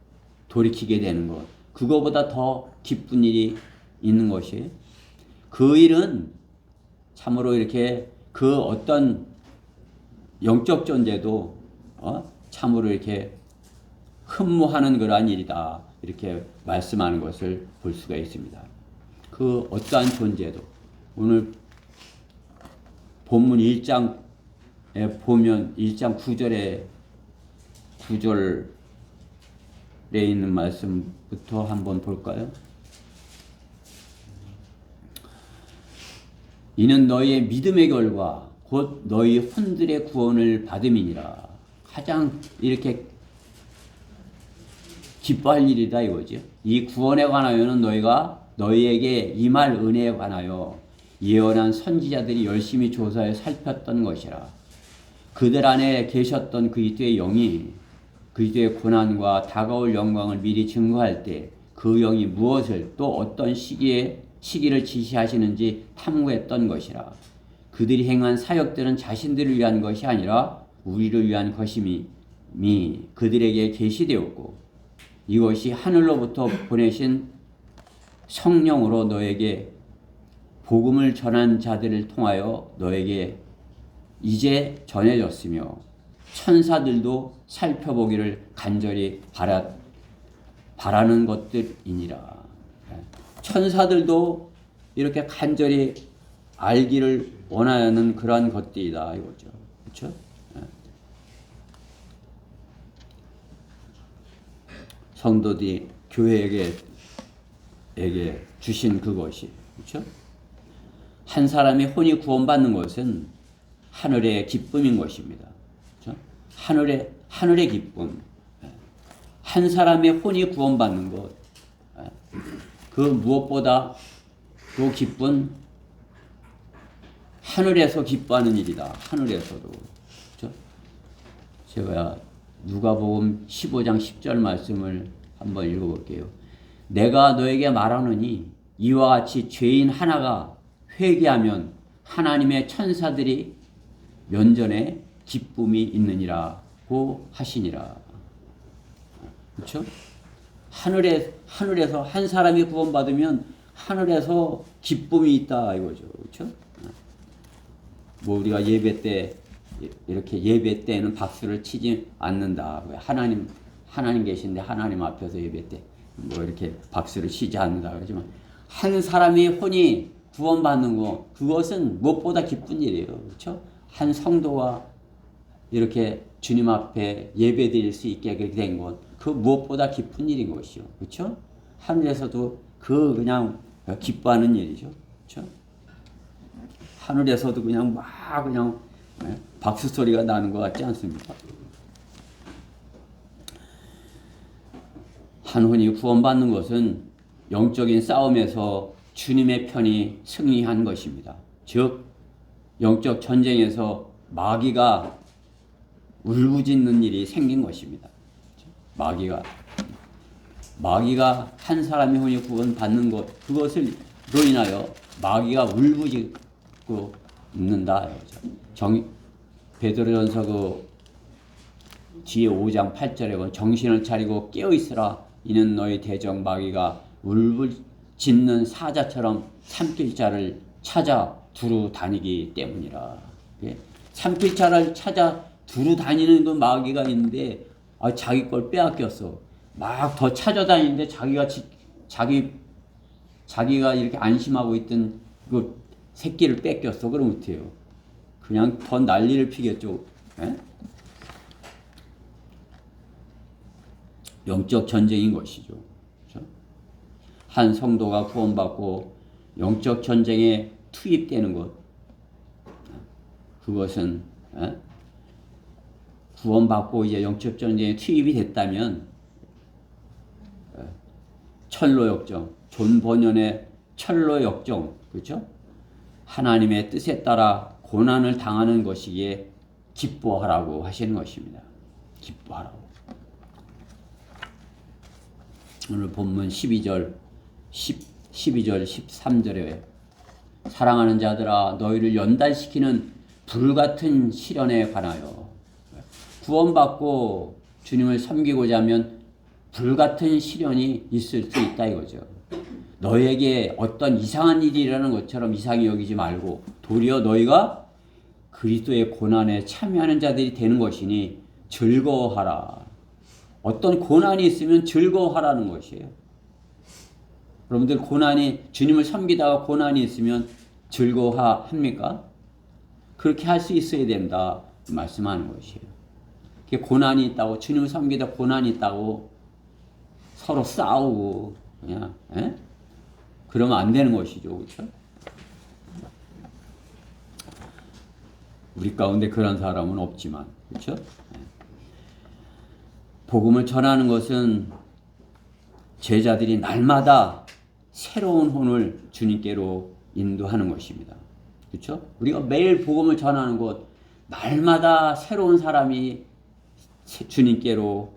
돌이키게 되는 것, 그거보다 더 기쁜 일이 있는 것이, 그 일은 참으로 이렇게 그 어떤 영적 존재도 참으로 이렇게 흠모하는 그러한 일이다. 이렇게 말씀하는 것을 볼 수가 있습니다. 그 어떠한 존재도 오늘 본문 1장에 보면 1장 9절에 있는 말씀부터 한번 볼까요? 이는 너희의 믿음의 결과 곧 너희 혼들의 구원을 받음이니라. 가장 이렇게 기뻐할 일이다 이거죠. 이 구원에 관하여는 너희에게 임할 은혜에 관하여 예언한 선지자들이 열심히 조사해 살폈던 것이라. 그들 안에 계셨던 그리스도의 영이 그리스도의 고난과 다가올 영광을 미리 증거할 때 그 영이 무엇을 또 어떤 시기를 지시하시는지 탐구했던 것이라. 그들이 행한 사역들은 자신들을 위한 것이 아니라 우리를 위한 것임이 그들에게 계시되었고 이것이 하늘로부터 보내신 성령으로 너에게 복음을 전한 자들을 통하여 너에게 이제 전해졌으며 천사들도 살펴보기를 간절히 바라는 것들이니라. 천사들도 이렇게 간절히 알기를 원하는 그러한 것들이다 이거죠. 그렇죠? 성도들이 교회에게 주신 그것이, 그렇죠? 한 사람이 혼이 구원받는 것은 하늘의 기쁨인 것입니다. 그렇죠? 하늘의 기쁨. 한 사람의 혼이 구원받는 것, 그 무엇보다 더 기쁜 하늘에서 기뻐하는 일이다. 하늘에서도. 그렇죠? 제가 누가복음 15장 10절 말씀을 한번 읽어볼게요. 내가 너에게 말하노니 이와 같이 죄인 하나가 회개하면 하나님의 천사들이 면전에 기쁨이 있느니라고 하시니라. 그렇죠? 하늘에서 한 사람이 구원받으면 하늘에서 기쁨이 있다 이거죠. 그렇죠? 뭐 우리가 예배 때 이렇게 예배 때는 박수를 치지 않는다. 하나님 계신데 하나님 앞에서 예배 때 뭐 이렇게 박수를 치지 않는다 그러지만 한 사람이 혼이 구원받는 거 그것은 무엇보다 기쁜 일이에요. 그렇죠? 한 성도가 이렇게 주님 앞에 예배드릴 수 있게 된 것, 그 무엇보다 기쁜 일인 것이요. 그렇죠? 하늘에서도 그냥 기뻐하는 일이죠. 그렇죠? 하늘에서도 그냥 박수 소리가 나는 것 같지 않습니까? 한 혼이 구원받는 것은 영적인 싸움에서 주님의 편이 승리한 것입니다. 즉 영적 전쟁에서 마귀가 울부짖는 일이 생긴 것입니다. 마귀가 한 사람의 혼이 구원받는 것, 그것으로 인하여 마귀가 울부짖고 있는다. 베드로전서 그 뒤에 5장 8절에 정신을 차리고 깨어있으라. 이는 너희 대적 마귀가 울부짖는 사자처럼 삼킬 자를 찾아 두루 다니기 때문이라. 삼킬 자를 찾아 두루 다니는 그 마귀가 있는데 자기 걸 빼앗겼어. 막 더 찾아다니는데 자기가 이렇게 안심하고 있던 그 새끼를 뺏겼어. 그럼 어때요? 그냥 더 난리를 피겠죠. 에? 영적 전쟁인 것이죠. 그렇죠? 한 성도가 구원받고 영적 전쟁에 투입되는 것, 그것은 구원받고 이제 영적 전쟁에 투입이 됐다면 철로역정, 존 버년의 철로역정, 그렇죠? 하나님의 뜻에 따라 고난을 당하는 것이기에 기뻐하라고 하시는 것입니다. 기뻐하라고. 오늘 본문 12절, 13절에 사랑하는 자들아 너희를 연단시키는 불같은 시련에 관하여, 구원받고 주님을 섬기고자 하면 불같은 시련이 있을 수 있다 이거죠. 너에게 어떤 이상한 일이 일어나는 것처럼 이상히 여기지 말고 도리어 너희가 그리스도의 고난에 참여하는 자들이 되는 것이니 즐거워하라. 어떤 고난이 있으면 즐거워하라는 것이에요. 여러분들 주님을 섬기다가 고난이 있으면 즐거워합니까? 그렇게 할 수 있어야 된다 말씀하는 것이에요. 고난이 있다고, 주님을 섬기다 고난이 있다고 서로 싸우고 그냥 그러면 안 되는 것이죠. 그렇죠? 우리 가운데 그런 사람은 없지만, 그렇죠? 복음을 전하는 것은 제자들이 날마다 새로운 혼을 주님께로 인도하는 것입니다. 그렇죠? 우리가 매일 복음을 전하는 것, 날마다 새로운 사람이 주님께로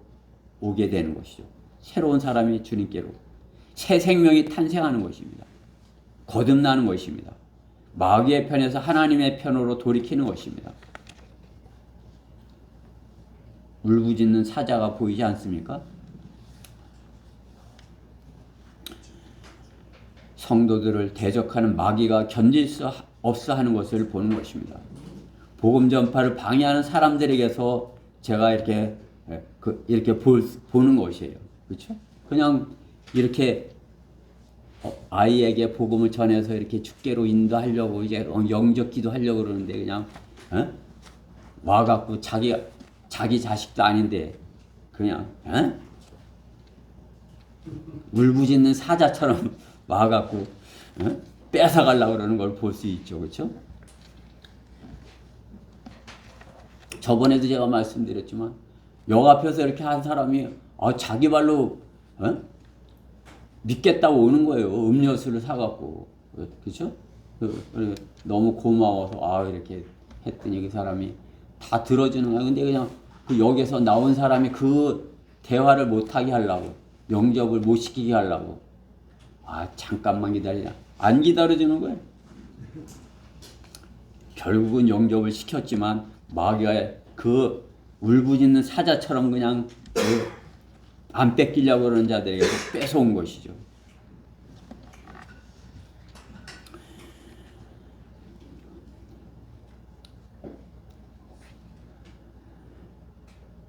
오게 되는 것이죠. 새로운 사람이 주님께로, 새 생명이 탄생하는 것입니다. 거듭나는 것입니다. 마귀의 편에서 하나님의 편으로 돌이키는 것입니다. 울부짖는 사자가 보이지 않습니까? 성도들을 대적하는 마귀가 견딜 수 없어 하는 것을 보는 것입니다. 복음 전파를 방해하는 사람들에게서 제가 이렇게 보는 것이에요. 그렇죠? 그냥 이렇게 아이에게 복음을 전해서 이렇게 주께로 인도하려고 이제 영적 기도하려고 그러는데 그냥 와갖고 자기 자식도 아닌데 그냥 울부짖는 사자처럼 와갖고 뺏어가려고 그러는 걸 볼 수 있죠. 그렇죠? 저번에도 제가 말씀드렸지만 역 앞에서 이렇게 한 사람이 자기 발로 믿겠다고 오는 거예요. 음료수를 사갖고. 그렇죠? 너무 고마워서 이렇게 했더니 그 사람이 다 들어주는 거야. 근데 그냥 그 역에서 나온 사람이 그 대화를 못하게 하려고, 영접을 못 시키게 하려고 잠깐만 기다리라. 안 기다려주는 거예요. 결국은 영접을 시켰지만 마귀가 그 울부짖는 사자처럼 그냥 안 뺏기려고 그러는 자들에게 뺏어온 것이죠.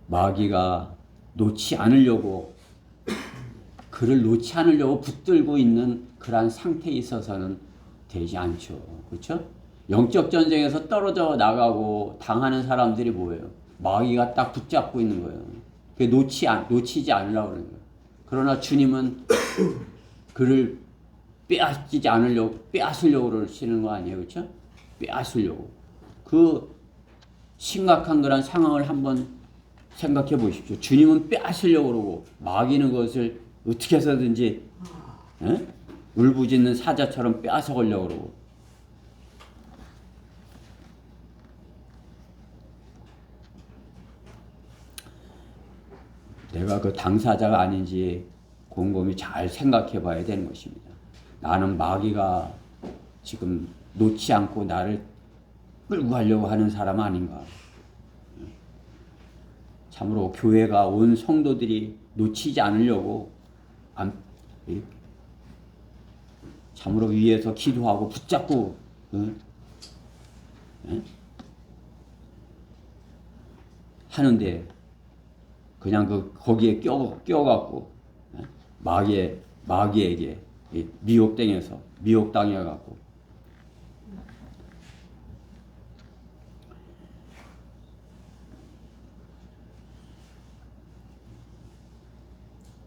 마귀가 그를 놓지 않으려고 붙들고 있는 그러한 상태에 있어서는 되지 않죠. 그렇죠? 영적 전쟁에서 떨어져 나가고 당하는 사람들이 뭐예요? 마귀가 딱 붙잡고 있는 거예요. 그게 놓치지 않으려고 그러는 거예요. 그러나 주님은 그를 빼앗으려고 그러시는 거 아니에요. 그렇죠? 빼앗으려고. 그 심각한 그런 상황을 한번 생각해 보십시오. 주님은 빼앗으려고 그러고 마귀는 그것을 어떻게 해서든지 에? 울부짖는 사자처럼 뺏어가려고 그러고. 내가 그 당사자가 아닌지 곰곰이 잘 생각해 봐야 되는 것입니다. 나는 마귀가 지금 놓지 않고 나를 끌고 가려고 하는 사람 아닌가. 참으로 교회가 온 성도들이 놓치지 않으려고 참으로 위에서 기도하고 붙잡고 하는데 그냥 거기에 껴갖고 마귀에게 미혹당해갖고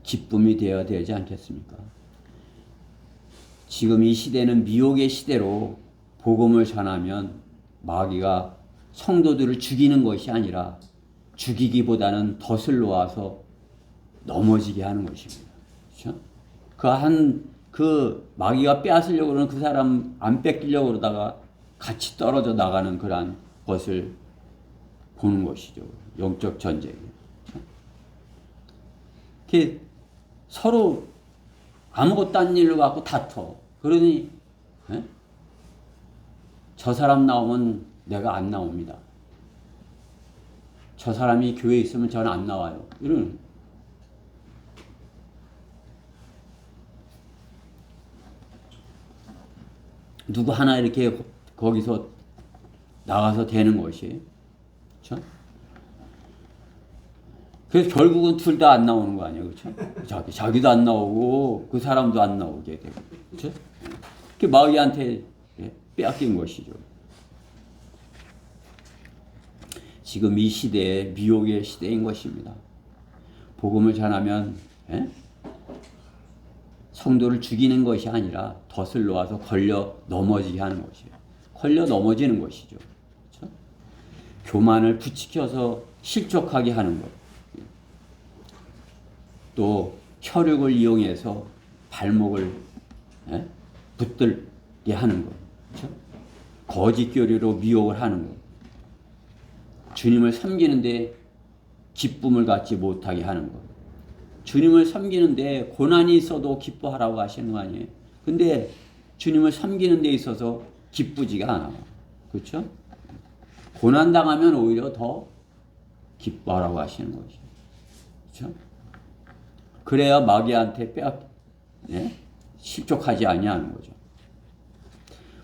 기쁨이 되어야 되지 않겠습니까? 지금 이 시대는 미혹의 시대로 복음을 전하면 마귀가 성도들을 죽이는 것이 아니라 죽이기보다는 덫을 놓아서 넘어지게 하는 것입니다. 그렇죠? 그 마귀가 빼앗으려고 그러는 그 사람 안 뺏기려고 그러다가 같이 떨어져 나가는 그러한 것을 보는 것이죠. 영적 전쟁. 이렇게 서로 아무것도 아닌 일로 갖고 다퉈. 그러니 저 사람 나오면 내가 안 나옵니다. 저 사람이 교회에 있으면 저는 안 나와요. 이런 누구 하나 이렇게 거기서 나가서 되는 것이. 그렇죠? 그래서 결국은 둘 다 안 나오는 거 아니에요. 그렇죠? 자기도 안 나오고 그 사람도 안 나오게 되고. 그렇죠? 그 마귀한테 빼앗긴 것이죠. 지금 이 시대에 미혹의 시대인 것입니다. 복음을 전하면 성도를 죽이는 것이 아니라 덫을 놓아서 걸려 넘어지게 하는 것이에요. 걸려 넘어지는 것이죠. 그렇죠? 교만을 부추겨서 실족하게 하는 것. 또 혈육을 이용해서 발목을 붙들게 하는 것. 그렇죠? 거짓 교리로 미혹을 하는 것. 주님을 섬기는데 기쁨을 갖지 못하게 하는 것. 주님을 섬기는데 고난이 있어도 기뻐하라고 하시는 거 아니에요? 근데 주님을 섬기는 데 있어서 기쁘지가 않아. 그렇죠? 고난 당하면 오히려 더 기뻐하라고 하시는 거죠. 그렇죠? 그래야 마귀한테 실족하지 아니하는 거죠.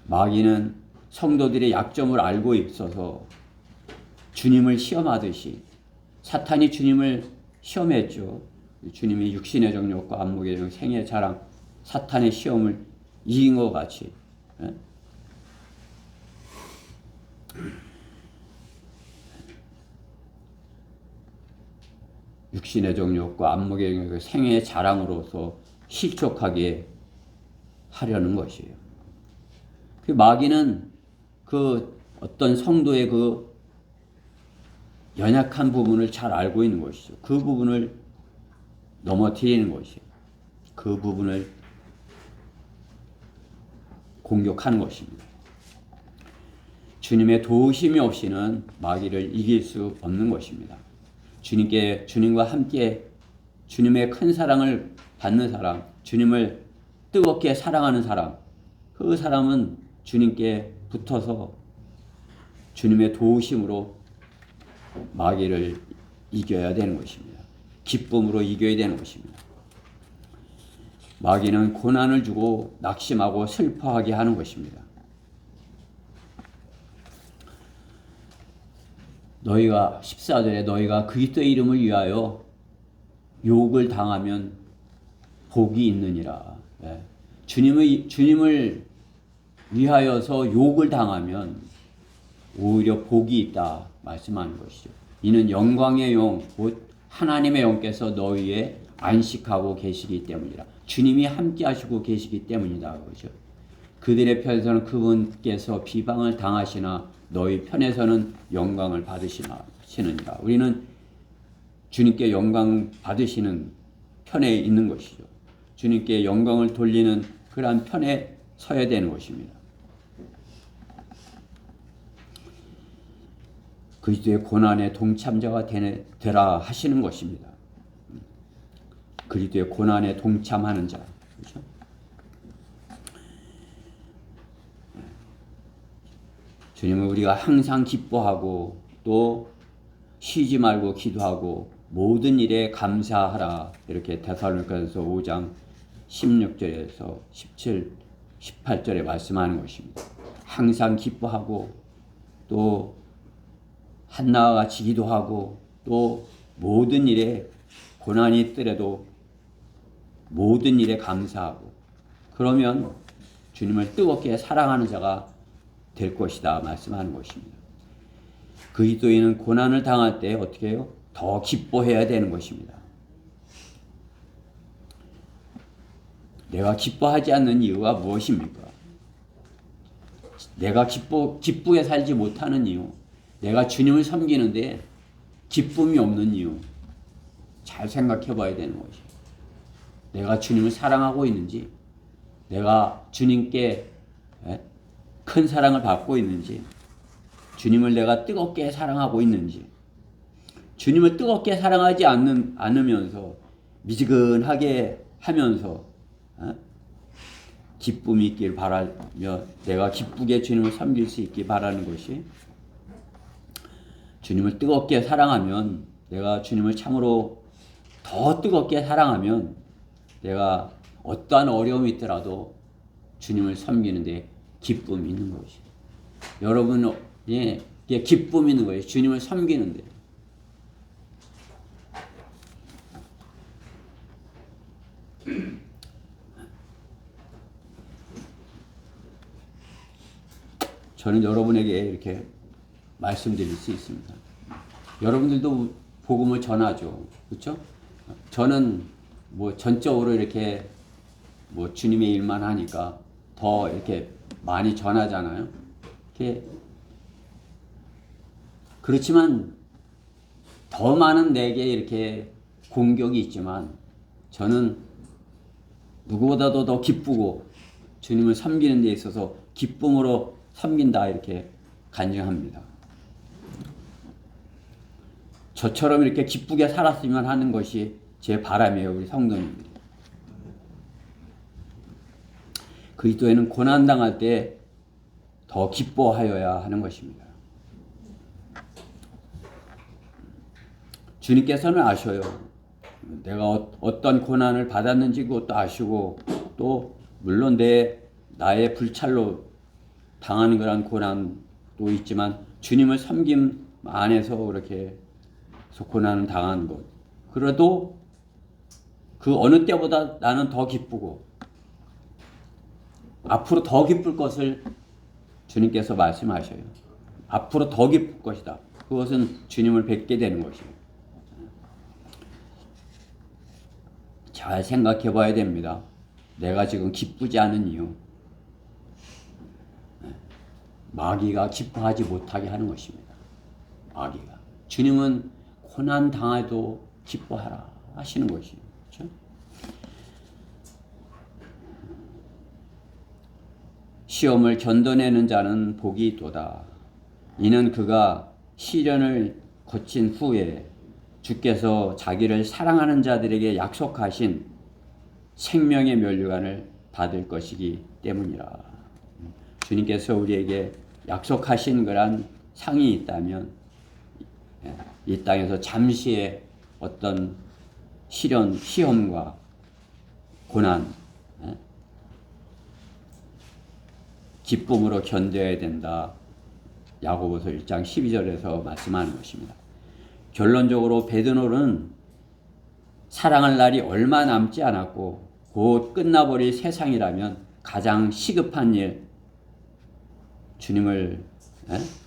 마귀는 성도들의 약점을 알고 있어서 주님을 시험하듯이 사탄이 주님을 시험했죠. 주님이 육신의 정욕과 안목의 정욕, 생의 자랑, 사탄의 시험을 이긴 것 같이. 육신의 정욕과 안목의 정욕, 생의 자랑으로서 실족하게 하려는 것이에요. 그 마귀는 그 어떤 성도의 그 연약한 부분을 잘 알고 있는 것이죠. 그 부분을 넘어뜨리는 것이에요. 그 부분을 공격하는 것입니다. 주님의 도우심이 없이는 마귀를 이길 수 없는 것입니다. 주님과 함께 주님의 큰 사랑을 받는 사람, 주님을 뜨겁게 사랑하는 사람, 그 사람은 주님께 붙어서 주님의 도우심으로 마귀를 이겨야 되는 것입니다. 기쁨으로 이겨야 되는 것입니다. 마귀는 고난을 주고 낙심하고 슬퍼하게 하는 것입니다. 너희가 14절에 너희가 그리스도의 이름을 위하여 욕을 당하면 복이 있느니라. 주님을 위하여서 욕을 당하면 오히려 복이 있다 말씀하는 것이죠. 이는 영광의 영, 곧 하나님의 영께서 너희에 안식하고 계시기 때문이라. 주님이 함께 하시고 계시기 때문이다. 그렇죠? 그들의 편에서는 그분께서 비방을 당하시나 너희 편에서는 영광을 받으시느니라. 우리는 주님께 영광 받으시는 편에 있는 것이죠. 주님께 영광을 돌리는 그러한 편에 서야 되는 것입니다. 그리스도의 고난의 동참자가 되라 하시는 것입니다. 그리스도의 고난에 동참하는 자. 그렇죠? 주님은 우리가 항상 기뻐하고 또 쉬지 말고 기도하고 모든 일에 감사하라. 이렇게 데살로니가서 5장 16절에서 17, 18절에 말씀하는 것입니다. 항상 기뻐하고 또 한나와 같이 기도하고 또 모든 일에 고난이 있더라도 모든 일에 감사하고 그러면 주님을 뜨겁게 사랑하는 자가 될 것이다 말씀하는 것입니다. 그리스도인은 고난을 당할 때 어떻게 해요? 더 기뻐해야 되는 것입니다. 내가 기뻐하지 않는 이유가 무엇입니까? 내가 기쁘게 살지 못하는 이유, 내가 주님을 섬기는데 기쁨이 없는 이유, 잘 생각해 봐야 되는 것이에요. 내가 주님을 사랑하고 있는지, 내가 주님께 큰 사랑을 받고 있는지, 주님을 내가 뜨겁게 사랑하고 있는지, 주님을 뜨겁게 사랑하지 않으면서 미지근하게 하면서 기쁨이 있길 바라며 내가 기쁘게 주님을 섬길 수 있길 바라는 것이, 주님을 뜨겁게 사랑하면, 내가 주님을 참으로 더 뜨겁게 사랑하면 내가 어떠한 어려움이 있더라도 주님을 섬기는데 기쁨이 있는 것이. 여러분의 기쁨이 있는 거예요. 주님을 섬기는데. 저는 여러분에게 이렇게 말씀드릴 수 있습니다. 여러분들도 복음을 전하죠. 그렇죠? 저는 뭐 전적으로 이렇게 뭐 주님의 일만 하니까 더 이렇게 많이 전하잖아요. 이렇게 그렇지만 더 많은 내게 이렇게 공격이 있지만 저는 누구보다도 더 기쁘고 주님을 섬기는 데 있어서 기쁨으로 섬긴다 이렇게 간증합니다. 저처럼 이렇게 기쁘게 살았으면 하는 것이 제 바람이에요, 우리 성도님들이. 그리스도에는 고난당할 때 더 기뻐하여야 하는 것입니다. 주님께서는 아셔요. 내가 어떤 고난을 받았는지 그것도 아시고, 또 물론 나의 불찰로 당하는 그런 고난도 있지만 주님을 섬김 안에서 그렇게 고난을 당하는 것, 그래도 그 어느 때보다 나는 더 기쁘고 앞으로 더 기쁠 것을 주님께서 말씀하셔요. 앞으로 더 기쁠 것이다. 그것은 주님을 뵙게 되는 것입니다. 잘 생각해 봐야 됩니다. 내가 지금 기쁘지 않은 이유, 마귀가 기뻐하지 못하게 하는 것입니다. 마귀가. 주님은 고난 당해도 기뻐하라 하시는 것이에요. 그렇죠? 시험을 견뎌내는 자는 복이 있도다. 이는 그가 시련을 거친 후에 주께서 자기를 사랑하는 자들에게 약속하신 생명의 면류관을 받을 것이기 때문이라. 주님께서 우리에게 약속하신 그런 상이 있다면 이 땅에서 잠시의 어떤 시험과 고난, 기쁨으로 견뎌야 된다. 야고보서 1장 12절에서 말씀하는 것입니다. 결론적으로 베드로는 사랑할 날이 얼마 남지 않았고 곧 끝나버릴 세상이라면 가장 시급한 일, 주님을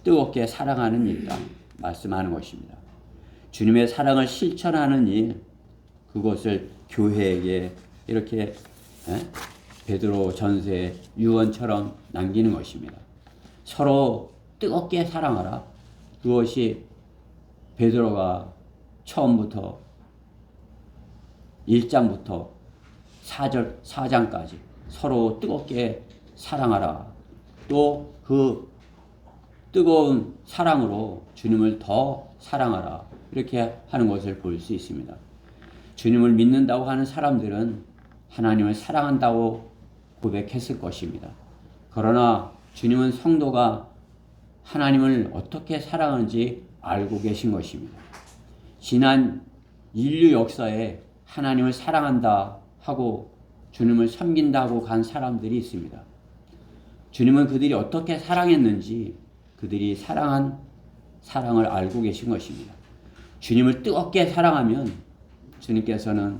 뜨겁게 사랑하는 일이다 말씀하는 것입니다. 주님의 사랑을 실천하는 일, 그것을 교회에게 이렇게 베드로 전서의 유언처럼 남기는 것입니다. 서로 뜨겁게 사랑하라. 그것이 베드로가 처음부터 1장부터 4절, 4장까지 서로 뜨겁게 사랑하라. 또 그 뜨거운 사랑으로 주님을 더 사랑하라. 이렇게 하는 것을 볼 수 있습니다. 주님을 믿는다고 하는 사람들은 하나님을 사랑한다고 고백했을 것입니다. 그러나 주님은 성도가 하나님을 어떻게 사랑하는지 알고 계신 것입니다. 지난 인류 역사에 하나님을 사랑한다 하고 주님을 섬긴다고 간 사람들이 있습니다. 주님은 그들이 어떻게 사랑했는지 그들이 사랑한 사랑을 알고 계신 것입니다. 주님을 뜨겁게 사랑하면 주님께서는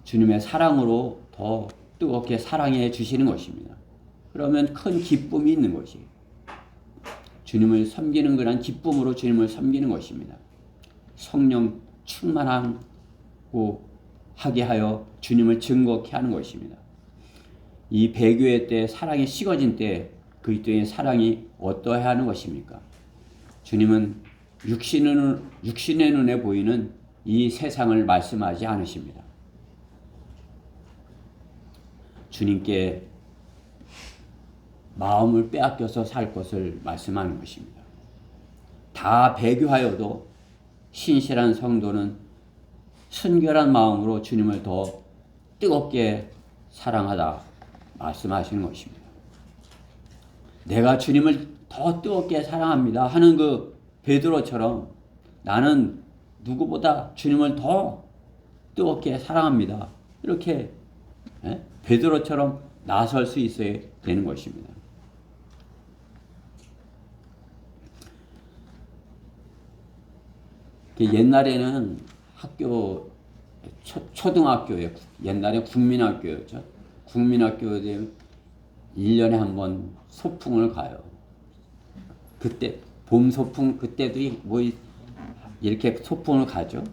주님의 사랑으로 더 뜨겁게 사랑해 주시는 것입니다. 그러면 큰 기쁨이 있는 것이 주님을 섬기는 그런 기쁨으로 주님을 섬기는 것입니다. 성령 충만하고 하게 하여 주님을 증거케 하는 것입니다. 이 배교회 때 사랑이 식어진 때 그리스도의 사랑이 어떠해야 하는 것입니까? 주님은 육신의 눈에 보이는 이 세상을 말씀하지 않으십니다. 주님께 마음을 빼앗겨서 살 것을 말씀하는 것입니다. 다 배교하여도 신실한 성도는 순결한 마음으로 주님을 더 뜨겁게 사랑하다 말씀하시는 것입니다. 내가 주님을 더 뜨겁게 사랑합니다 하는 그 베드로처럼 나는 누구보다 주님을 더 뜨겁게 사랑합니다. 이렇게 베드로처럼 나설 수 있어야 되는 것입니다. 옛날에는 학교 초등학교에 옛날에 국민학교였죠. 국민학교에 1년에 한 번 소풍을 가요. 그때 봄 소풍 그때도 뭐 이렇게 소풍을 가죠.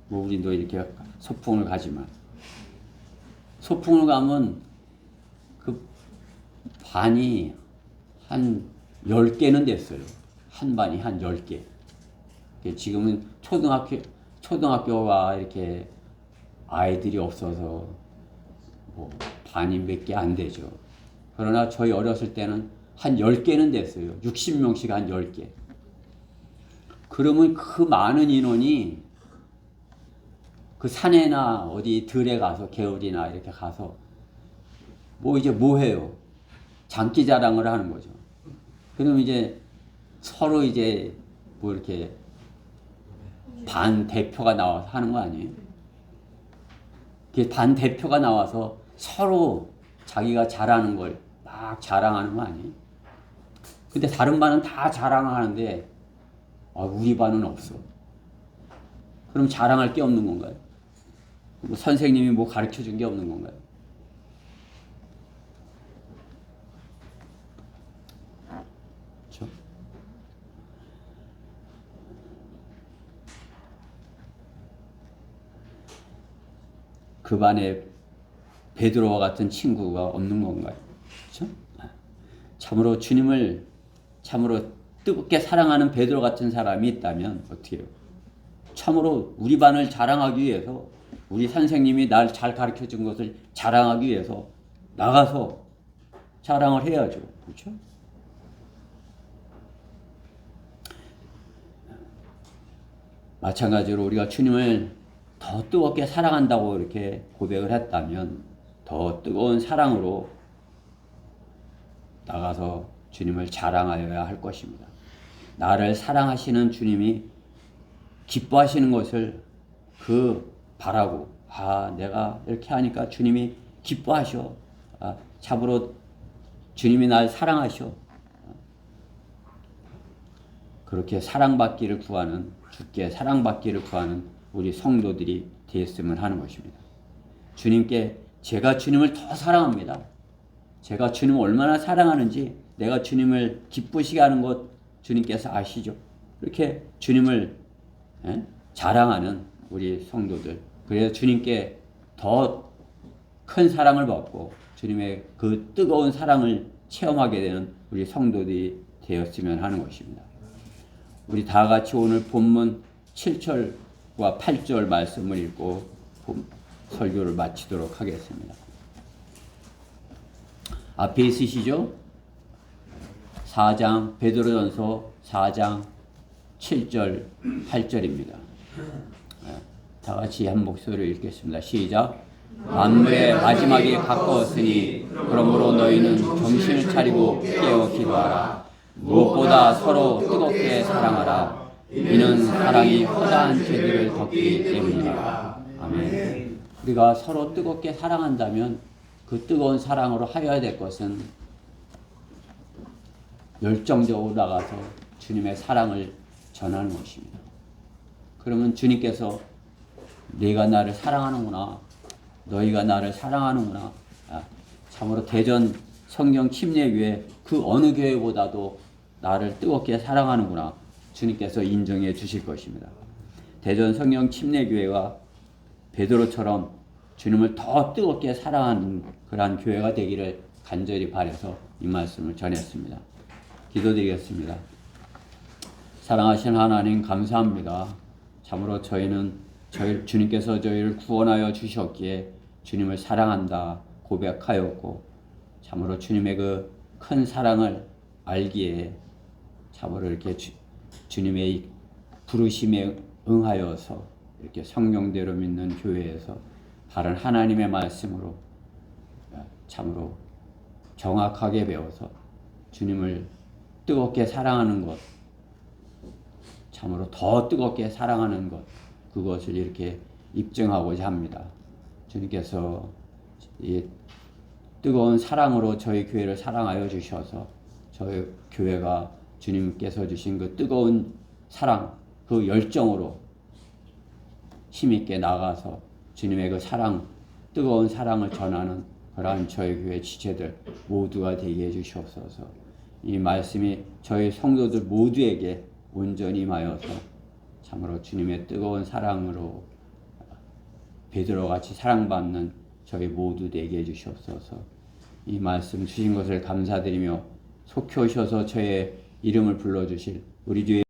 뭐 우리도 이렇게 소풍을 가지만 소풍을 가면 그 반이 한 10개는 됐어요. 한 반이 한 10개. 지금은 초등학교가 이렇게 아이들이 없어서 뭐 반이 몇 개 안 되죠. 그러나 저희 어렸을 때는 한 10개는 됐어요. 60명씩 한 10개. 그러면 그 많은 인원이 그 산에나 어디 들에 가서 개울이나 이렇게 가서 뭐 이제 뭐 해요? 장기 자랑을 하는 거죠. 그럼 이제 서로 이제 뭐 이렇게 반 대표가 나와서 하는 거 아니에요? 반 대표가 나와서 서로 자기가 잘하는 걸 막 자랑하는 거 아니에요? 근데 다른 반은 다 자랑하는데 우리 반은 없어. 그럼 자랑할 게 없는 건가요? 뭐 선생님이 뭐 가르쳐 준 게 없는 건가요? 그렇죠? 그 반에 베드로와 같은 친구가 없는 건가요? 그렇죠? 참으로 주님을 참으로 뜨겁게 사랑하는 베드로 같은 사람이 있다면 어떻게 해요? 참으로 우리 반을 자랑하기 위해서 우리 선생님이 날 잘 가르쳐 준 것을 자랑하기 위해서 나가서 자랑을 해야죠. 그렇죠? 마찬가지로 우리가 주님을 더 뜨겁게 사랑한다고 이렇게 고백을 했다면 더 뜨거운 사랑으로 나가서 주님을 자랑하여야 할 것입니다. 나를 사랑하시는 주님이 기뻐하시는 것을 바라고 내가 이렇게 하니까 주님이 기뻐하셔. 참으로 주님이 날 사랑하셔. 그렇게 사랑받기를 구하는 주께 사랑받기를 구하는 우리 성도들이 되었으면 하는 것입니다. 주님께 제가 주님을 더 사랑합니다. 제가 주님을 얼마나 사랑하는지 내가 주님을 기쁘시게 하는 것 주님께서 아시죠. 이렇게 주님을 자랑하는 우리 성도들. 그래서 주님께 더 큰 사랑을 받고 주님의 그 뜨거운 사랑을 체험하게 되는 우리 성도들이 되었으면 하는 것입니다. 우리 다 같이 오늘 본문 7절과 8절 말씀을 읽고 설교를 마치도록 하겠습니다. 앞에 있으시죠? 4장 베드로전서 4장 7절 8절입니다. 다 같이 한 목소리로 읽겠습니다. 시작. 만물의 마지막이 가까웠으니 그러므로 너희는 정신을 차리고 깨어 기도하라. 무엇보다 서로 뜨겁게 사랑하라. 이는 사랑이 허다한 죄들을 덮기 때문이라. 아멘. 우리가 서로 뜨겁게 사랑한다면 그 뜨거운 사랑으로 하여야 될 것은 열정적으로 나가서 주님의 사랑을 전하는 것입니다. 그러면 주님께서 네가 나를 사랑하는구나. 너희가 나를 사랑하는구나. 참으로 대전 성령 침례교회 그 어느 교회보다도 나를 뜨겁게 사랑하는구나. 주님께서 인정해 주실 것입니다. 대전 성령 침례교회가 베드로처럼 주님을 더 뜨겁게 사랑하는 그러한 교회가 되기를 간절히 바라서 이 말씀을 전했습니다. 기도드리겠습니다. 사랑하신 하나님 감사합니다. 참으로 저희는 주님께서 저희를 구원하여 주셨기에 주님을 사랑한다 고백하였고 참으로 주님의 그 큰 사랑을 알기에 참으로 이렇게 주님의 부르심에 응하여서 이렇게 성령대로 믿는 교회에서 바른 하나님의 말씀으로 참으로 정확하게 배워서 주님을 뜨겁게 사랑하는 것, 참으로 더 뜨겁게 사랑하는 것, 그것을 이렇게 입증하고자 합니다. 주님께서 이 뜨거운 사랑으로 저희 교회를 사랑하여 주셔서 저희 교회가 주님께서 주신 그 뜨거운 사랑, 그 열정으로 힘있게 나가서 주님의 그 사랑, 뜨거운 사랑을 전하는 그러한 저희 교회 지체들 모두가 되게 해주시옵소서. 이 말씀이 저희 성도들 모두에게 온전히 임하여서 참으로 주님의 뜨거운 사랑으로 베드로같이 사랑받는 저희 모두 되게 해주시옵소서. 이 말씀 주신 것을 감사드리며 속히 오셔서 저의 이름을 불러주실 우리 주의